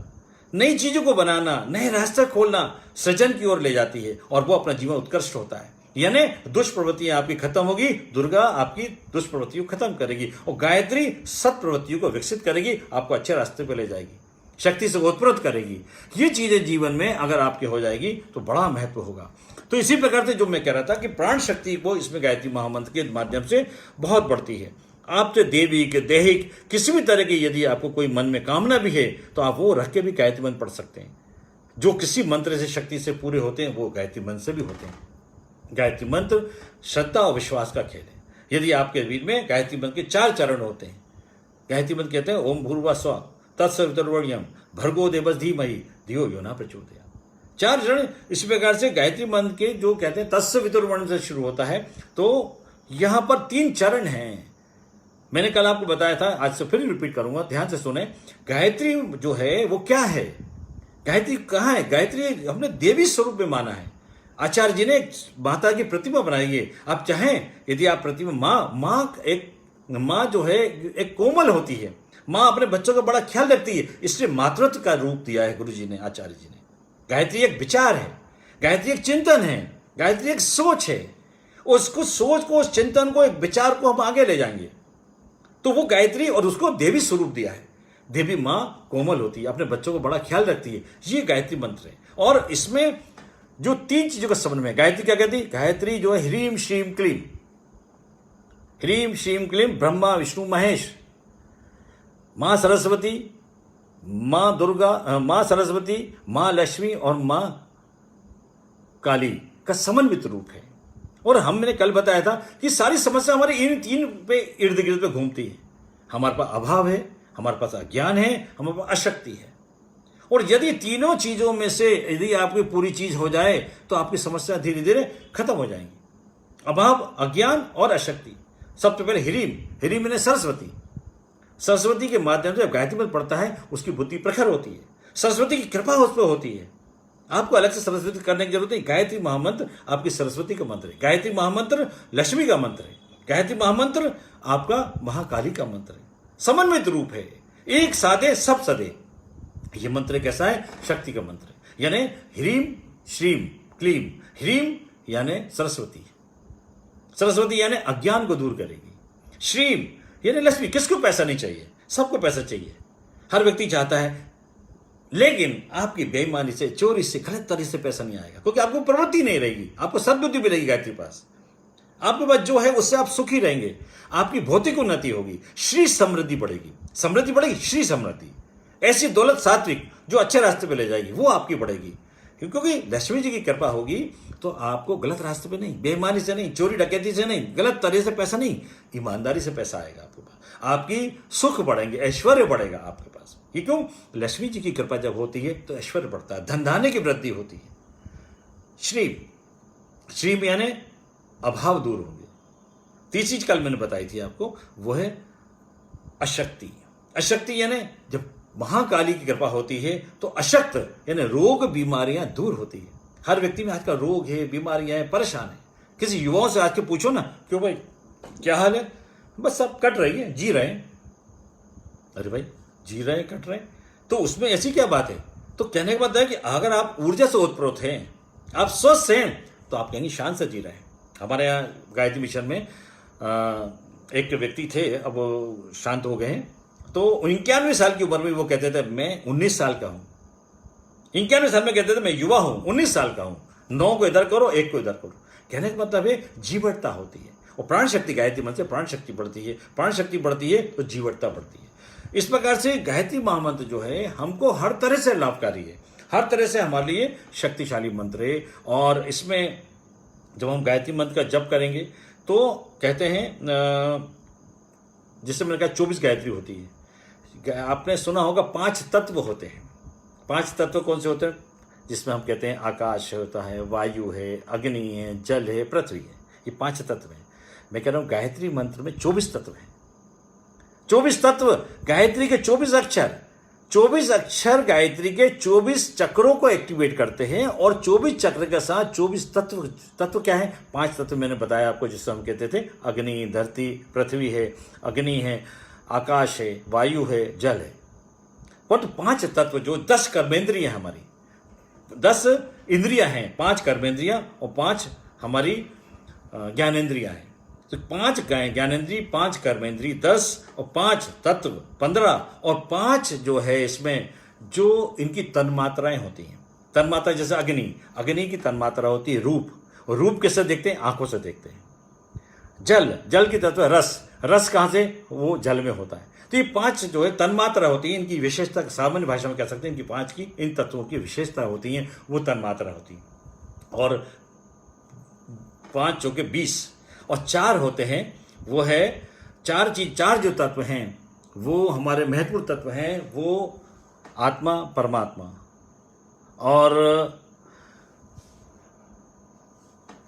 नई चीजों को बनाना, नए रास्ते खोलना, सृजन की ओर ले जाती है और वो अपना जीवन उत्कृष्ट होता है। यानी दुष्प्रवृत्तियां आपकी खत्म होगी, दुर्गा आपकी दुष्प्रवृत्तियों को खत्म करेगी और गायत्री सत्प्रवृत्तियों को विकसित करेगी, आपको अच्छे रास्ते पर ले जाएगी, शक्ति से उत्प्रोत करेगी। ये चीजें जीवन में अगर आपके हो जाएगी तो बड़ा महत्व होगा। तो इसी प्रकार से जो मैं कह रहा था कि प्राण शक्ति वो इसमें गायत्री महामंत्र के माध्यम से बहुत बढ़ती है। आपसे देविक, दैहिक, किसी भी तरह की यदि आपको कोई मन में कामना भी है तो आप वो रख के भी गायत्री मंत्र पढ़ सकते हैं। जो किसी मंत्र से शक्ति से पूरे होते हैं वो गायत्री मंत्र से भी होते हैं। गायत्री मंत्र श्रद्धा और विश्वास का खेल है। यदि आपके वीर में गायत्री मंत्र के 4 चरण होते हैं। गायत्री मंत्र कहते हैं ओम भूर्भुवः स्वः तत्सवितुर्वरेण्यं भर्गो देवस्य धीमहि धियो यो न प्रचोदयात्। 4 चरण इस प्रकार से गायत्री मंत्र के जो कहते हैं तत्सवितुर्वरेण्यं से शुरू होता है। तो यहां पर 3 चरण हैं। मैंने कल आपको बताया था, आज से फिर रिपीट करूंगा, ध्यान से सुने। गायत्री जो है वो क्या है? गायत्री कहाँ है? गायत्री हमने देवी स्वरूप में माना है। आचार्य जी ने माता की प्रतिमा बनाई है। आप चाहें यदि आप प्रतिमा, माँ जो है एक कोमल होती है, माँ अपने बच्चों का बड़ा ख्याल रखती है, इसलिए मातृत्व का रूप दिया है गुरु जी ने, आचार्य जी ने। गायत्री एक विचार है, गायत्री एक चिंतन है, गायत्री एक सोच है। उसको सोच को, उस चिंतन को, एक विचार को हम आगे ले जाएंगे तो वो गायत्री, और उसको देवी स्वरूप दिया है। देवी माँ कोमल होती है, अपने बच्चों को बड़ा ख्याल रखती है। ये गायत्री मंत्र है। और इसमें जो 3 चीजों का संबंध में गायत्री क्या कहती है? गायत्री जो है ह्रीम श्रीम क्लीम, ह्रीम श्रीम क्लीम ब्रह्मा विष्णु महेश, मां सरस्वती, मां दुर्गा, मां सरस्वती, मां लक्ष्मी और मां काली का समन्वित रूप है। और हमने कल बताया था कि सारी समस्या हमारे इन 3 पे इर्द गिर्द पे घूमती है। हमारे पास अभाव है, हमारे पास अज्ञान है, हमारे पास अशक्ति है। और यदि तीनों चीजों में से यदि आपकी पूरी चीज हो जाए तो आपकी समस्या धीरे धीरे खत्म हो जाएंगी। अभाव, अज्ञान और अशक्ति। सबसे पहले ह्रीम, ह्रीम यानी सरस्वती। सरस्वती के माध्यम से जब गायत्री मंत्र पढ़ता है उसकी बुद्धि प्रखर होती है, सरस्वती की कृपा उस पर होती है। आपको अलग से सरस्वती करने की जरूरत नहीं। गायत्री महामंत्र आपकी सरस्वती का मंत्र है, गायत्री महामंत्र लक्ष्मी का मंत्र है, गायत्री महामंत्र आपका महाकाली का मंत्र है। समन्वित रूप है, एक साधे सब सदे। ये मंत्र कैसा है? शक्ति का मंत्र है। यानी ह्रीम श्रीम क्लीम। ह्रीम यानी सरस्वती, सरस्वती यानी अज्ञान को दूर करेगी। श्रीम यानी लक्ष्मी। किसको पैसा नहीं चाहिए? सबको पैसा चाहिए, हर व्यक्ति चाहता है, लेकिन आपकी बेईमानी से, चोरी से, गलत तरीके से पैसा नहीं आएगा, क्योंकि आपको प्रवृत्ति नहीं रहेगी, आपको सद्बुद्धि भी रहेगी गायत्री पास। आपके पास जो है उससे आप सुखी रहेंगे, आपकी भौतिक उन्नति होगी, श्री समृद्धि बढ़ेगी। समृद्धि बढ़ेगी, श्री समृद्धि, ऐसी दौलत सात्विक जो अच्छे रास्ते पे ले जाएगी वो आपकी बढ़ेगी। क्योंकि लक्ष्मी जी की कृपा होगी तो आपको गलत रास्ते पे नहीं, बेईमानी से नहीं, चोरी डकैती से नहीं, गलत तरह से पैसा नहीं, ईमानदारी से पैसा आएगा आपके पास। आपकी सुख बढ़ेंगे, ऐश्वर्य बढ़ेगा आपके पास। ये क्यों? लक्ष्मी जी की कृपा जब होती है तो ऐश्वर्य बढ़ता है, धन धान्य की वृद्धि होती है। श्री यानी अभाव दूर होंगे। तीसरी चीज कल मैंने बताई थी आपको, वो है अशक्ति। अशक्ति यानी जब महाकाली की कृपा होती है तो अशक्त यानी रोग बीमारियां दूर होती है। हर व्यक्ति में आज का रोग है, बीमारियां हैं, परेशान है। किसी युवाओं से आज के पूछो ना, क्यों भाई क्या हाल है? बस सब कट रही है, जी रहे हैं। अरे भाई जी रहे हैं, कट रहे हैं, तो उसमें ऐसी क्या बात है? तो कहने का मतलब है कि अगर आप ऊर्जा से ओतप्रोत हैं, आप स्वस्थ हैं, तो आप कहेंगे शान से जी रहे हैं। हमारे यहाँ गायत्री मिशन में एक व्यक्ति थे, अब वो शांत हो गए हैं। तो 91 साल की उम्र में वो कहते थे मैं 19 साल का हूं। 91 साल में कहते थे मैं युवा हूं, 19 साल का हूं। 9 को इधर करो, 1 को इधर करो। कहने का मतलब है जीवटता होती है। और प्राण शक्ति, गायत्री मंत्र से प्राण शक्ति बढ़ती है। प्राण शक्ति बढ़ती है तो जीवटता बढ़ती है। इस प्रकार से गायत्री महामंत्र जो है हमको हर तरह से लाभकारी है, हर तरह से हमारे लिए शक्तिशाली मंत्र है। और इसमें जब हम गायत्री मंत्र का जप करेंगे तो कहते हैं, जिससे मैंने कहा 24 गायत्री होती है। आपने सुना होगा 5 तत्व होते हैं। 5 तत्व कौन से होते हैं? जिसमें हम कहते हैं आकाश होता है, वायु है, अग्नि है, जल है, पृथ्वी है। ये 5 तत्व हैं। मैं कह रहा हूं गायत्री मंत्र में 24 तत्व हैं। 24 तत्व, गायत्री के 24 अक्षर। 24 अक्षर गायत्री के 24 चक्रों को एक्टिवेट करते हैं। और 24 चक्र के साथ 24 तत्व। तत्व क्या है? 5 तत्व मैंने बताया आपको, जिससे हम कहते थे अग्नि, धरती, पृथ्वी है, अग्नि है, आकाश है, वायु है, जल है। और 5 तत्व जो 10 कर्मेंद्रियां हमारी, 10 इंद्रियां हैं, 5 कर्मेंद्रियां और 5 हमारी ज्ञानेंद्रियां हैं। तो 5 ज्ञानेंद्रिय, 5 कर्मेंद्रिय, 10 और 5 तत्व 15 और 5 जो है इसमें जो इनकी तन्मात्राएं होती हैं। तन्मात्रा जैसे अग्नि की तन्मात्रा होती है रूप, और रूप किससे देखते हैं? आंखों से देखते हैं। जल की तत्व रस कहां से? वो जल में होता है। तो ये 5 जो है तन्मात्रा होती है, इनकी विशेषता, सामान्य भाषा में कह सकते हैं इनकी 5 की, इन तत्वों की विशेषता होती हैं, वो तन्मात्रा होती है। और 5 जो के 20 और 4 होते हैं, वो है 4 जो तत्व हैं वो हमारे महत्वपूर्ण तत्व हैं, वो आत्मा, परमात्मा और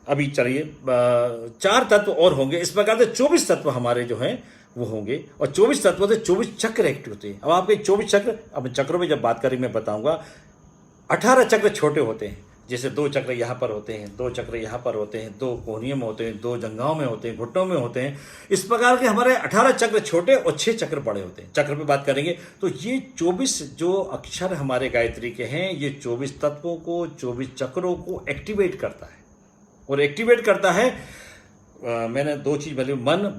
अभी चलिए 4 तत्व और होंगे। इस प्रकार से 24 तत्व हमारे जो हैं वो होंगे। और 24 तत्वों से 24 चक्र एक्टिव होते हैं। अब आपके 24 चक्र, अब चक्रों में जब बात करेंगे मैं बताऊंगा। 18 चक्र छोटे होते हैं, जैसे 2 चक्र यहाँ पर होते हैं, 2 चक्र यहाँ पर होते हैं, 2 कोहनियों में होते हैं, 2 जंघाओं में होते हैं, घुटनों में होते हैं। इस प्रकार के हमारे 18 चक्र छोटे और 6 चक्र बड़े होते हैं। चक्र पे बात करेंगे तो ये 24 जो अक्षर हमारे गायत्री के हैं, ये 24 तत्वों को, 24 चक्रों को एक्टिवेट करता है। और एक्टिवेट करता है, मैंने 2 चीज बोली, मन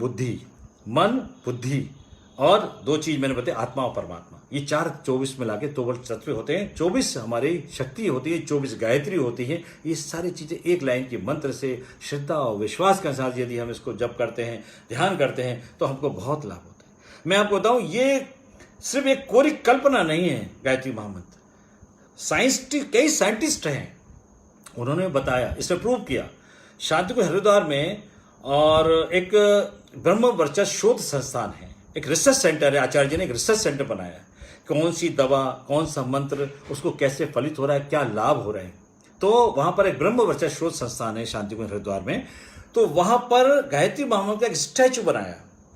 बुद्धि और 2 चीज मैंने बताई, आत्मा और परमात्मा। ये 4 24 मिला के 24 तत्व होते हैं। 24 हमारी शक्ति होती है, 24 गायत्री होती है। ये सारी चीजें एक लाइन के मंत्र से श्रद्धा और विश्वास के साथ यदि हम इसको जप करते हैं, ध्यान करते हैं, तो हमको बहुत लाभ होता है। मैं आपको बताऊं, ये सिर्फ एक कोरी कल्पना नहीं है गायत्री महामंत्र। कई साइंटिस्ट हैं, उन्होंने बताया, इसने प्रूव किया। शांतिकुंज हरिद्वार में और एक ब्रह्म वर्चस्व शोध संस्थान है, एक रिसर्च सेंटर है। आचार्य जी ने एक रिसर्च सेंटर बनाया। कौन सी दवा, कौन सा मंत्र, उसको कैसे फलित हो रहा है, क्या लाभ हो रहे हैं। तो वहां पर एक ब्रह्म वर्चस्व शोध संस्थान है शांतिकुंज हरिद्वार में। तो वहां पर गायत्री महामंत्र का एक स्टैचू बनाया,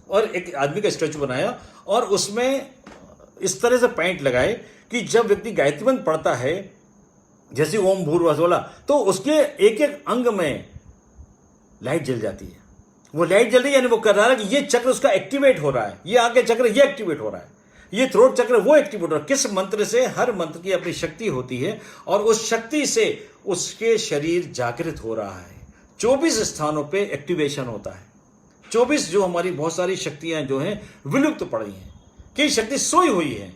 और एक आदमी का स्टैचू बनाया, और उसमें इस तरह से पेंट लगाए कि जब व्यक्ति गायत्री मंत्र पढ़ता है, जैसे ओम भूर्भुवः, तो उसके एक एक अंग में लाइट जल जाती है। वो लाइट जल रही है, यानी वो कर रहा है कि ये चक्र उसका एक्टिवेट हो रहा है, ये आगे चक्र ये एक्टिवेट हो रहा है, ये थ्रोट चक्र वो एक्टिवेट हो रहा है। किस मंत्र से? हर मंत्र की अपनी शक्ति होती है, और उस शक्ति से उसके शरीर जागृत हो रहा है। 24 स्थानों पे एक्टिवेशन होता है। 24 जो हमारी बहुत सारी शक्तियां जो हैं विलुप्त पड़ी हैं, कई शक्ति सोई हुई है,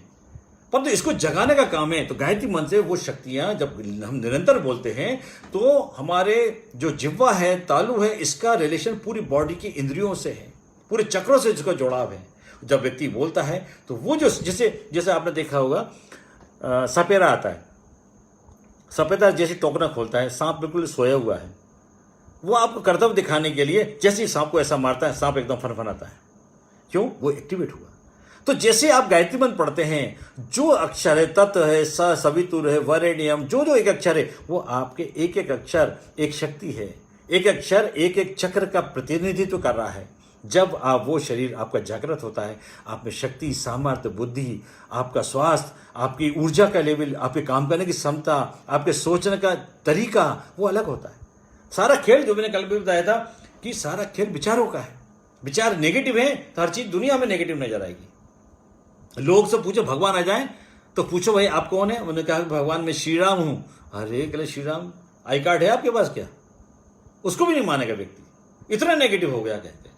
परंतु इसको जगाने का काम है। तो गायत्री मंत्र से वो शक्तियां जब हम निरंतर बोलते हैं, तो हमारे जो जिह्वा है, तालु है, इसका रिलेशन पूरी बॉडी की इंद्रियों से है, पूरे चक्रों से जिसका जुड़ाव है। जब व्यक्ति बोलता है तो वो जो जैसे आपने देखा होगा सपेरा आता है, सफेदा जैसे टोकना खोलता है, सांप बिल्कुल सोया हुआ है, वो आपको कर्तव्य दिखाने के लिए जैसे ही सांप को ऐसा मारता है, सांप एकदम फनफनाता है। क्यों? वो एक्टिवेट हुआ। तो जैसे आप गायत्री मंत्र पढ़ते हैं, जो अक्षर है, तत्व है, स, सवितुर है, वरेण्यम, जो जो एक अक्षर है, वो आपके एक एक अक्षर एक शक्ति है। एक अक्षर एक एक चक्र का प्रतिनिधित्व कर रहा है। जब आप वो शरीर आपका जागृत होता है, आप में शक्ति, सामर्थ्य, बुद्धि, आपका स्वास्थ्य, आपकी ऊर्जा का लेवल, आपके काम करने की क्षमता, आपके सोचने का तरीका वो अलग होता है। सारा खेल, जो मैंने कल भी बताया था कि सारा खेल विचारों का है। विचार नेगेटिव है तो हर चीज दुनिया में नेगेटिव नजर आएगी। लोग से पूछो भगवान आ जाए तो पूछो भाई आप कौन है? उन्होंने कहा भगवान मैं श्री राम हूं। अरे कहले श्री राम आई कार्ड है आपके पास क्या? उसको भी नहीं मानेगा व्यक्ति, इतना नेगेटिव हो गया कहते हैं।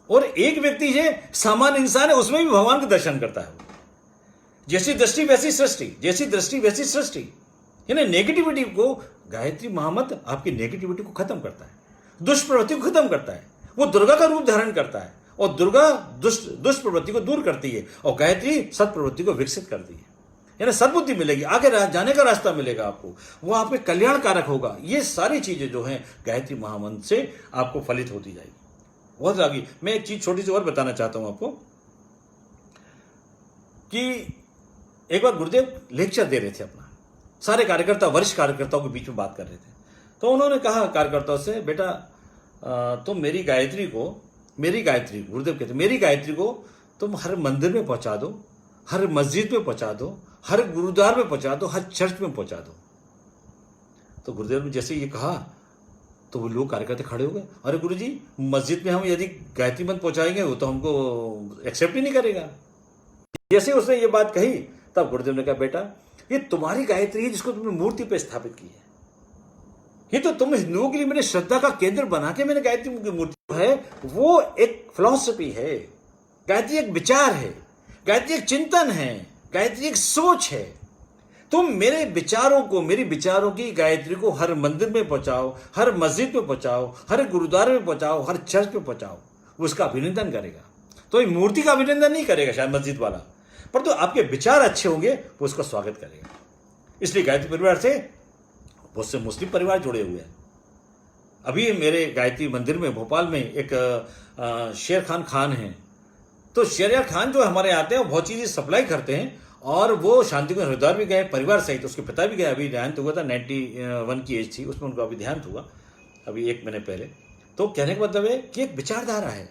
और एक व्यक्ति है सामान्य इंसान है, उसमें भी भगवान का दर्शन करता है। जैसी दृष्टि वैसी सृष्टि, जैसी दृष्टि वैसी सृष्टि। यानी नेगेटिविटी को, गायत्री महामंत्र आपकी नेगेटिविटी को खत्म करता है, दुष्प्रवृत्ति को खत्म करता है। वो दुर्गा का रूप धारण करता है और दुर्गा दुष्ट प्रवृत्ति को दूर करती है और गायत्री सत प्रवृत्ति को विकसित करती है। यानी सद्बुद्धि मिलेगी, आगे जाने का रास्ता मिलेगा आपको, वो आपके कल्याणकारक होगा। ये सारी चीजें जो हैं गायत्री महामंत्र से आपको फलित होती जाएगी। बहुत आगे मैं एक चीज छोटी सी और बताना चाहता हूं आपको कि एक बार गुरुदेव लेक्चर दे रहे थे अपना, सारे कार्यकर्ता, वरिष्ठ कार्यकर्ताओं के बीच में बात कर रहे थे। तो उन्होंने कहा कार्यकर्ताओं से, बेटा तुम मेरी गायत्री को, गुरुदेव कहते मेरी गायत्री को तुम हर मंदिर में पहुंचा दो, हर मस्जिद में पहुंचा दो, हर गुरुद्वार में पहुंचा दो, हर चर्च में पहुंचा दो। तो गुरुदेव ने जैसे ये कहा तो वो लोग कार्यकर्ता खड़े हो गए। अरे गुरुजी, मस्जिद में हम यदि गायत्री मंत्र पहुंचाएंगे वो तो हमको एक्सेप्ट ही नहीं करेगा। जैसे उसने ये बात कही तब गुरुदेव ने कहा, बेटा ये तुम्हारी गायत्री है जिसको तुमने मूर्ति पे स्थापित की है। ये तो तुम हिंदुओं के लिए मैंने श्रद्धा का केंद्र बना के मैंने गायत्री की मूर्ति है, वो एक फिलॉसफी है। गायत्री एक विचार है, गायत्री एक चिंतन है, गायत्री एक सोच है। तुम मेरे विचारों को, मेरी विचारों की गायत्री को हर मंदिर में पहुंचाओ, हर मस्जिद में पहुंचाओ, हर गुरुद्वारे में पहुंचाओ, हर चर्च में पहुंचाओ, वो उसका अभिनंदन करेगा। तो ये मूर्ति का अभिनंदन नहीं करेगा शायद मस्जिद वाला, पर तो आपके विचार अच्छे होंगे वो उसका स्वागत करेगा। इसलिए गायत्री परिवार से बहुत से मुस्लिम परिवार जुड़े हुए हैं। अभी मेरे गायत्री मंदिर में भोपाल में एक शेर खान है। तो शेर खान जो हमारे आते हैं वो बहुत चीजें सप्लाई करते हैं और वो शांति कुंज हरिद्वार भी गए परिवार सहित, उसके पिता भी गए। अभी देहांत हुआ था, 91 की एज थी, उसमें उनका अभी देहांत हुआ अभी 1 महीने पहले। तो कहने का मतलब है कि एक विचारधारा है।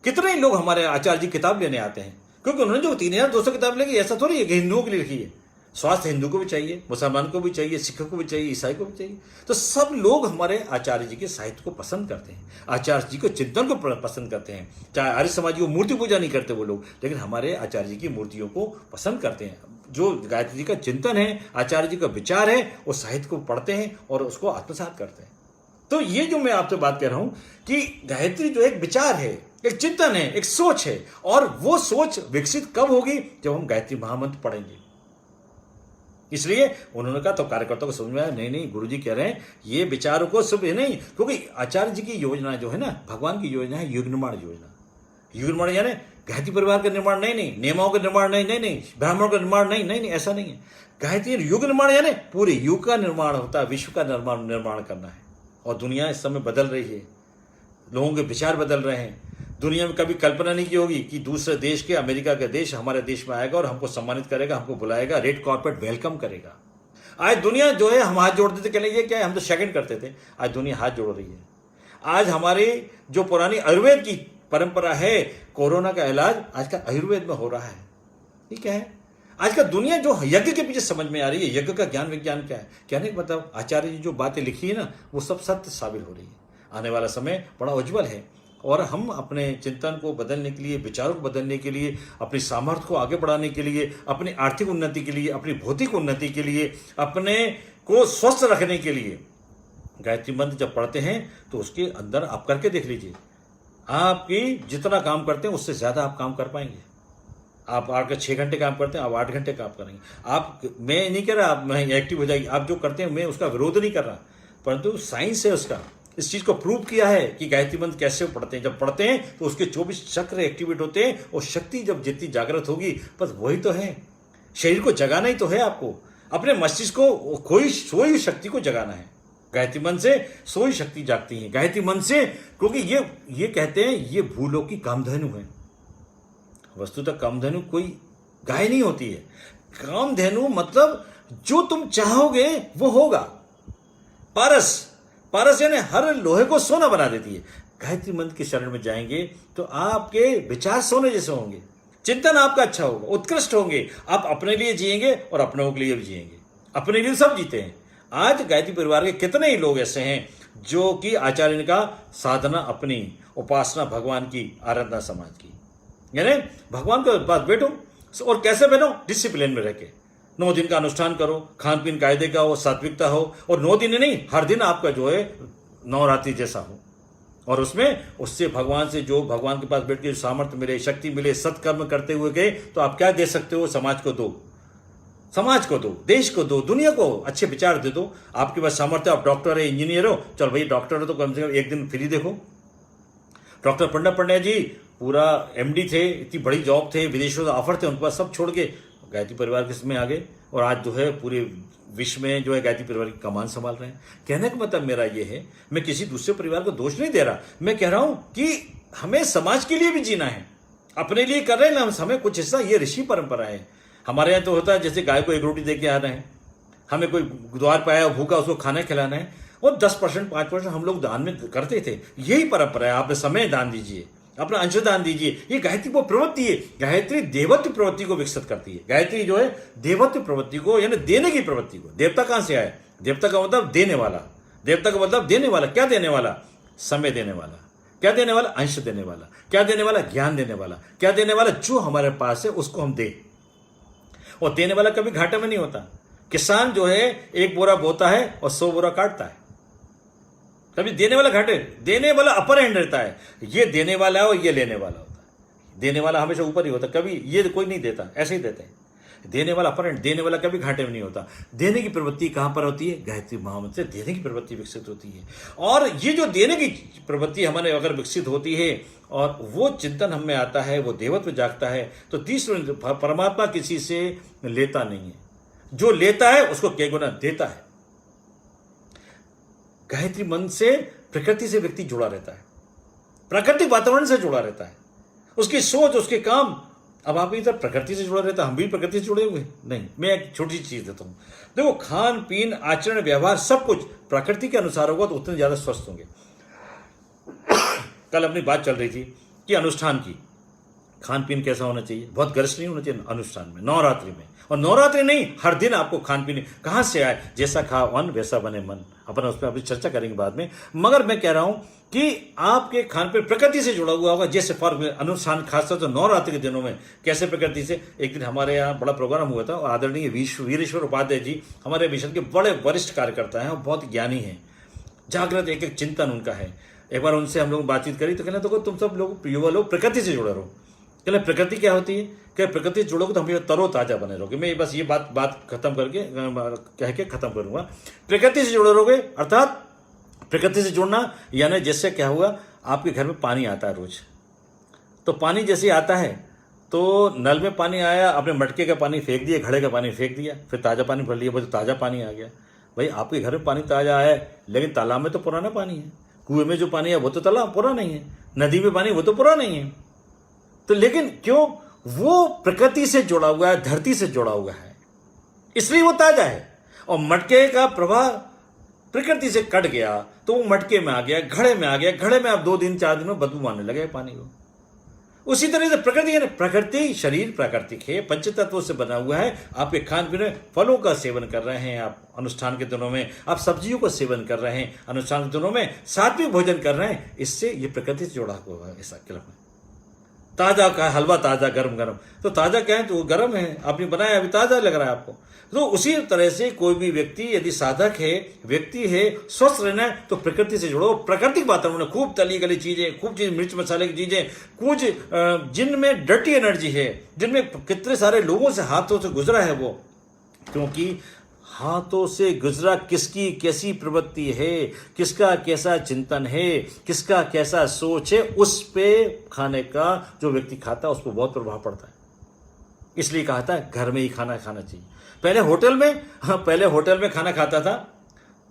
कितने लोग हमारे आचार्य जी किताब लेने आते हैं, क्योंकि उन्होंने जो 3200 किताब लिखी, ऐसा थोड़ी है कि हिंदुओं के लिए लिखी है। स्वास्थ्य हिंदू को भी चाहिए, मुसलमान को भी चाहिए, सिख को भी चाहिए, ईसाई को भी चाहिए। तो सब लोग हमारे आचार्य जी के साहित्य को पसंद करते हैं, आचार्य जी को चिंतन को पसंद करते हैं। चाहे आर्य समाज को मूर्ति पूजा नहीं करते वो लोग, लेकिन हमारे आचार्य जी की मूर्तियों को पसंद करते हैं। जो गायत्री जी का चिंतन है, आचार्य जी का विचार है, वो साहित्य को पढ़ते हैं और उसको आत्मसात करते हैं। तो ये जो मैं आपसे बात कर रहा हूं कि गायत्री जो एक विचार है, एक चिंतन है, एक सोच है, और वो सोच विकसित कब होगी? जब हम गायत्री महामंत्र पढ़ेंगे। इसलिए उन्होंने कहा, तो कार्यकर्ताओं को समझ में आया, नहीं गुरुजी कह रहे हैं ये विचारों को सब नहीं, क्योंकि आचार्य जी की योजना जो है ना, भगवान की योजना है युग निर्माण योजना। युग निर्माण यानी गायत्री परिवार का निर्माण नहीं, नियमों का निर्माण नहीं, ब्राह्मणों का निर्माण नहीं, ऐसा नहीं है। गायत्री युग निर्माण यानी पूरे युग का निर्माण होता है, विश्व का निर्माण करना है। और दुनिया इस समय बदल रही है, लोगों के विचार बदल रहे हैं। दुनिया में कभी कल्पना नहीं की होगी कि दूसरे देश के, अमेरिका का देश हमारे देश में आएगा और हमको सम्मानित करेगा, हमको बुलाएगा, रेड कॉर्पेट वेलकम करेगा। आज दुनिया जो है, हम हाथ जोड़ते थे, कहने ये क्या है, हम तो सेकंड करते थे, आज दुनिया हाथ जोड़ रही है। आज हमारी जो पुरानी आयुर्वेद की परंपरा है, कोरोना का इलाज आज का आयुर्वेद में हो रहा है। ये क्या है? आज का दुनिया जो यज्ञ के पीछे समझ में आ रही है, यज्ञ का ज्ञान विज्ञान क्या है, कहने का मतलब आचार्य जी जो बातें लिखी है ना, वो सब सत्य साबित हो रही है। आने वाला समय बड़ा उज्जवल है और हम अपने चिंतन को बदलने के लिए, विचारों को बदलने के लिए, अपनी सामर्थ्य को आगे बढ़ाने के लिए, अपनी आर्थिक उन्नति के लिए, अपनी भौतिक उन्नति के लिए, अपने को स्वस्थ रखने के लिए गायत्री मंत्र जब पढ़ते हैं तो उसके अंदर आप करके देख लीजिए, आपकी जितना काम करते हैं उससे ज्यादा आप काम कर पाएंगे। आप 6 घंटे काम करते हैं, आप 8 घंटे काम करेंगे। आप, मैं नहीं कह रहा आप एक्टिव हो जाएगी, आप जो करते हैं मैं उसका विरोध नहीं कर रहा, परंतु साइंस है उसका, इस चीज को प्रूव किया है कि गायत्री मंत्र कैसे पढ़ते हैं। जब पढ़ते हैं तो उसके 24 चक्र एक्टिवेट होते हैं और शक्ति जब जितनी जागृत होगी, बस वही तो है, शरीर को जगाना ही तो है आपको। अपने मस्तिष्क को खोई सोई शक्ति को जगाना है। गायत्री मन से सोई शक्ति जागती है, गायत्री मन से, क्योंकि ये कहते हैं ये भूलों की कामधेनु है। वस्तुतः कामधेनु कोई गाय नहीं होती है। कामधेनु मतलब जो तुम चाहोगे वो होगा। पारस यानी हर लोहे को सोना बना देती है। गायत्री मंत्र के शरण में जाएंगे तो आपके विचार सोने जैसे होंगे, चिंतन आपका अच्छा होगा, उत्कृष्ट होंगे। आप अपने लिए जिएंगे और अपनों के लिए भी जिएंगे। अपने लिए सब जीते हैं। आज गायत्री परिवार के कितने ही लोग ऐसे हैं जो कि आचार्य का साधना, अपनी उपासना भगवान की आराधना समाज की, यानी भगवान के पास बैठो। और कैसे बैठो? डिसिप्लिन में रह के 9 दिन का अनुष्ठान करो, खान पीन कायदे का हो, सात्विकता हो। और 9 दिन नहीं, हर दिन आपका जो है नवरात्रि जैसा हो। और उससे भगवान से जो भगवान के पास बैठ के सामर्थ्य मिले, शक्ति मिले, सत्कर्म करते हुए गए तो आप क्या दे सकते हो? समाज को दो, देश को दो, दुनिया को अच्छे विचार दे दो। आपके पास सामर्थ्य, आप डॉक्टर है, इंजीनियर हो, चलो भाई डॉक्टर हो तो कम से कम एक दिन फ्री देखो। डॉक्टर पंड्या जी पूरा MD थे, इतनी बड़ी जॉब थे, विदेशों से ऑफर थे, उनके पास सब छोड़ के गायत्री परिवार के इसमें आ गए और आज जो है पूरे विश्व में जो है गायत्री परिवार की कमान संभाल रहे हैं। कहने का मतलब मेरा ये है, मैं किसी दूसरे परिवार को दोष नहीं दे रहा, मैं कह रहा हूं कि हमें समाज के लिए भी जीना है। अपने लिए कर रहे हैं ना हमें कुछ हिस्सा, ये ऋषि परंपरा है। हमारे यहाँ तो होता है जैसे गाय को 1 रोटी दे के आ रहे हैं, हमें कोई द्वार पे आया भूखा, उसको खाना खिलाना है, और 10% 5% हम लोग दान में करते थे। यही परंपरा है। आप समय दान दीजिए, अपना अंशदान दीजिए। ये गायत्री वो प्रवृत्ति है। गायत्री देवत्व प्रवृत्ति को विकसित करती है। गायत्री जो है देवत्व प्रवृत्ति को, यानी देने की प्रवृत्ति को। देवता कहां से आए? देवता का मतलब देने वाला। देवता का मतलब देने वाला। क्या देने वाला? समय देने वाला। क्या देने वाला? अंश देने वाला। क्या देने वाला? ज्ञान देने वाला। क्या देने वाला? जो हमारे पास है उसको हम दें। और देने वाला कभी घाटे में नहीं होता। किसान जो है 1 बोरा बोता है और 100 बोरा काटता है। कभी देने वाला घाटे, देने वाला अपर एंड रहता है। ये देने वाला है और ये लेने वाला होता है। देने वाला हमेशा ऊपर ही होता है, कभी ये कोई नहीं देता, ऐसे ही देते हैं। देने वाला अपर एंड, देने वाला कभी घाटे में नहीं होता। देने की प्रवृत्ति कहां पर होती है? गायत्री महामंत्र से देने की प्रवृत्ति विकसित होती है। और ये जो देने की प्रवृत्ति हमारे अगर विकसित होती है और वो चिंतन हमें आता है, वो देवत्व जागता है, तो तीसरा परमात्मा किसी से लेता नहीं है। जो लेता है उसको कई गुना देता है। गायत्री मंत्र से प्रकृति से व्यक्ति जुड़ा रहता है, प्राकृतिक वातावरण से जुड़ा रहता है। उसकी सोच, उसके काम। अब आप इधर प्रकृति से जुड़ा रहता है, हम भी प्रकृति से जुड़े हुए नहीं। मैं एक छोटी सी चीज देता हूं, देखो खान पीन, आचरण, व्यवहार सब कुछ प्रकृति के अनुसार होगा तो उतने ज्यादा स्वस्थ होंगे। कल अपनी बात चल रही थी कि अनुष्ठान की, खान पीन कैसा होना चाहिए? बहुत गर्श नहीं होना चाहिए अनुष्ठान में, नवरात्रि में। और नवरात्रि नहीं, हर दिन आपको खान पीने कहां से आए? जैसा खाओ अन्न वैसा बने मन। अपन उस पर अभी चर्चा करेंगे बाद में। मगर मैं कह रहा हूं कि आपके खान पीन प्रकृति से जुड़ा हुआ होगा। जैसे फर्क अनुष्ठान, खासतौर से नवरात्रि के दिनों में कैसे प्रकृति से। एक दिन हमारे यहाँ बड़ा प्रोग्राम हुआ था और आदरणीय वीरेश्वर उपाध्याय जी हमारे मिशन के बड़े वरिष्ठ कार्यकर्ता हैं और बहुत ज्ञानी हैं, जागृत, एक एक चिंतन उनका है। एक बार उनसे हम लोग बातचीत करी तो कहना तो तुम सब लोग युवा लोग प्रकृति से जुड़े रहो। कहना प्रकृति क्या होती है? क्या प्रकृति से जुड़ोगे तो हम तरोताजा बने रहोगे। मैं बस ये बात खत्म करके कह के खत्म करूंगा। प्रकृति से जुड़े रहोगे अर्थात प्रकृति से जुड़ना यानी जैसे क्या हुआ, आपके घर में पानी आता है रोज, तो पानी जैसे आता है तो नल में पानी आया, आपने मटके का पानी फेंक दिया, घड़े का पानी फेंक दिया, फिर ताज़ा पानी भर लिया, बोले ताज़ा पानी आ गया। भाई आपके घर में पानी ताज़ा आया है, लेकिन तालाब में तो पुराना पानी है। कुएं में जो पानी है वो तो तालाब पुराना नहीं है, नदी में पानी वो तो पुराना नहीं है। तो लेकिन क्यों? वो प्रकृति से जुड़ा हुआ है, धरती से जुड़ा हुआ है, इसलिए वो ताजा है। और मटके का प्रवाह प्रकृति से कट गया तो वो मटके में आ गया, घड़े में आ गया, घड़े में आप 2 दिन 4 दिन में बदबू आने लगे पानी को। उसी तरह से प्रकृति है, प्रकृति शरीर प्राकृतिक है, पंचतत्वों से बना हुआ है। आपके खान पीने फलों का सेवन कर रहे हैं आप अनुष्ठान के दिनों में, आप सब्जियों का सेवन कर रहे हैं अनुष्ठान के दिनों में, सात्विक भोजन कर रहे हैं, इससे ये प्रकृति से जुड़ा हुआ है। ऐसा क्या ताजा का हलवा, ताजा गरम गरम, तो ताजा क्या है? तो वो गरम है, आपने बनाया अभी ताजा लग रहा है आपको। तो उसी तरह से कोई भी व्यक्ति यदि साधक है, व्यक्ति है, स्वस्थ रहना है तो प्रकृति से जुड़ो। प्राकृतिक वातावरण, खूब तली गली चीजें, खूब चीज मिर्च मसाले की चीजें, कुछ जिनमें डर्टी एनर्जी है, जिनमें कितने सारे लोगों से हाथों से गुजरा है वो, क्योंकि हाथों से गुजरा किसकी कैसी प्रवृत्ति है, किसका कैसा चिंतन है, किसका कैसा सोच है, उस पे खाने का जो व्यक्ति खाता है उस पर बहुत प्रभाव पड़ता है। इसलिए कहा था घर में ही खाना खाना चाहिए। पहले होटल में खाना खाता था,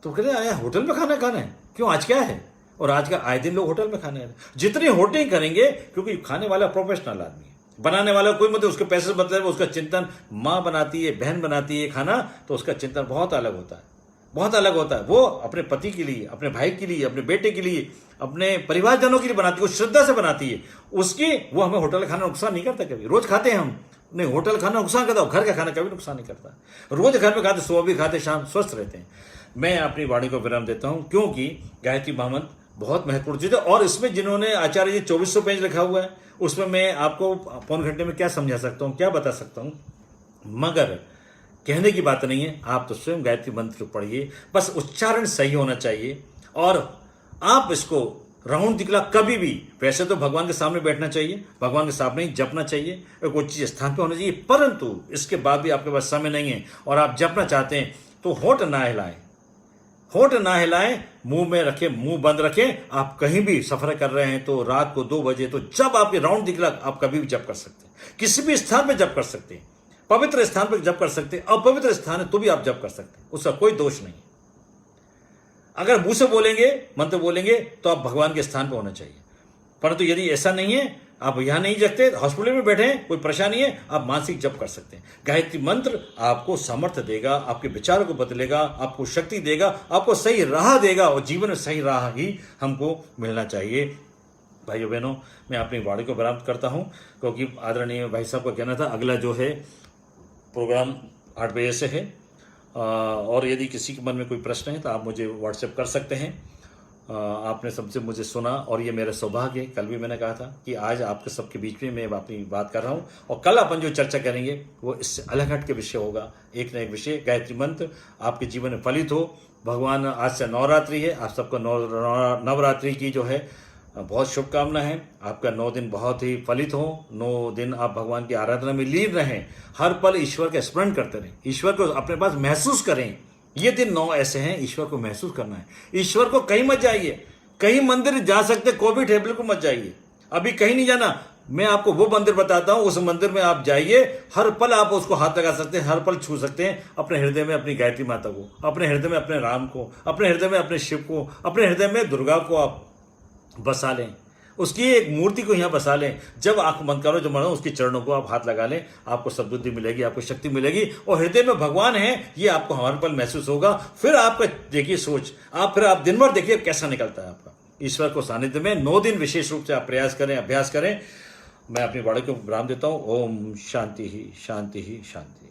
तो कहते आया होटल में खाना खाना है, क्यों आज क्या है? और आज का आए दिन लोग होटल में खाने आते हैं। जितनी होटल करेंगे, क्योंकि खाने वाला प्रोफेशनल आदमी है, बनाने वाला कोई मतलब उसके पैसे मतलब उसका चिंतन, माँ बनाती है, बहन बनाती है खाना, तो उसका चिंतन बहुत अलग होता है, बहुत अलग होता है। वो अपने पति के लिए, अपने भाई के लिए, अपने बेटे के लिए, अपने परिवारजनों के लिए बनाती है, वो श्रद्धा से बनाती है उसकी। वो हमें होटल खाना नुकसान नहीं करता, कभी रोज खाते हैं हम, नहीं होटल खाना नुकसान करता, घर का खाना कभी नुकसान नहीं करता। रोज घर में खाते, सुबह भी खाते, शाम स्वस्थ रहते हैं। मैं अपनी वाणी को विराम देता हूं, क्योंकि गायत्री महामंत्र बहुत महत्वपूर्ण चीज है। और इसमें जिन्होंने आचार्य जी 2400 पेज लिखा हुआ है, उसमें मैं आपको पौन घंटे में क्या समझा सकता हूं, क्या बता सकता हूं, मगर कहने की बात नहीं है। आप तो स्वयं गायत्री मंत्र पढ़िए, बस उच्चारण सही होना चाहिए। और आप इसको राउंड दिखला कभी भी, वैसे तो भगवान के सामने बैठना चाहिए, भगवान के सामने ही जपना चाहिए, एक उचित स्थान पे होना चाहिए, परंतु इसके बाद भी आपके पास समय नहीं है और आप जपना चाहते हैं, तो होठ ना हिलाएं, होठ ना हिलाएं, मुंह में रखें, मुंह बंद रखें। आप कहीं भी सफर कर रहे हैं तो रात को 2 बजे, तो जब आपके राउंड दिखला, आप कभी भी जप कर सकते हैं, किसी भी स्थान पर जप कर सकते हैं, पवित्र स्थान पर जप कर सकते हैं, अपवित्र स्थान है तो भी आप जप कर सकते हैं, उसका कोई दोष नहीं। अगर मुंह से बोलेंगे, मंत्र बोलेंगे, तो आप भगवान के स्थान पर होना चाहिए। परंतु यदि ऐसा नहीं है, आप यहां नहीं जगते, हॉस्पिटल में बैठे हैं, कोई परेशानी है, आप मानसिक जप कर सकते हैं। गायत्री मंत्र आपको सामर्थ्य देगा, आपके विचारों को बदलेगा, आपको शक्ति देगा, आपको सही राह देगा, और जीवन में सही राह ही हमको मिलना चाहिए। भाइयों बहनों, मैं अपनी वाणी को विराम करता हूं, क्योंकि आदरणीय भाई साहब का कहना था अगला जो है प्रोग्राम 8 बजे से है। और यदि किसी के मन में कोई प्रश्न है तो आप मुझे व्हाट्सएप कर सकते हैं। आपने सबसे मुझे सुना, और ये मेरा सौभाग्य है। कल भी मैंने कहा था कि आज आपके सबके बीच में मैं अपनी बात कर रहा हूँ, और कल अपन जो चर्चा करेंगे वो इससे अलग हट के विषय होगा, एक न एक विषय। गायत्री मंत्र आपके जीवन में फलित हो। भगवान, आज से नवरात्रि है, आप सबको नवरात्रि की जो है बहुत शुभकामना है। आपका 9 दिन बहुत ही फलित हो, 9 दिन आप भगवान की आराधना में लीन रहें, हर पल ईश्वर का स्मरण करते रहें, ईश्वर को अपने पास महसूस करें। ये दिन 9 ऐसे हैं, ईश्वर को महसूस करना है। ईश्वर को कहीं मत जाइए, कहीं मंदिर जा सकते, कोविड है, बिल्कुल मत जाइए, अभी कहीं नहीं जाना। मैं आपको वो मंदिर बताता हूं, उस मंदिर में आप जाइए, हर पल आप उसको हाथ लगा सकते हैं, हर पल छू सकते हैं। अपने हृदय में अपनी गायत्री माता को, अपने हृदय में अपने राम को, अपने हृदय में अपने शिव को, अपने हृदय में दुर्गा को आप बसा लें, उसकी एक मूर्ति को यहाँ बसा लें। जब आंख बंद करो, जो मरो, उसके चरणों को आप हाथ लगा लें, आपको सद्बुद्धि मिलेगी, आपको शक्ति मिलेगी, और हृदय में भगवान है, ये आपको हर पल महसूस होगा। फिर आपका देखिए सोच, आप दिन भर देखिए कैसा निकलता है आपका। ईश्वर को सानिध्य में 9 दिन विशेष रूप से आप प्रयास करें, अभ्यास करें। मैं अपनी वाणी को विराम देता हूँ। ओम शांति ही शांति ही शांति।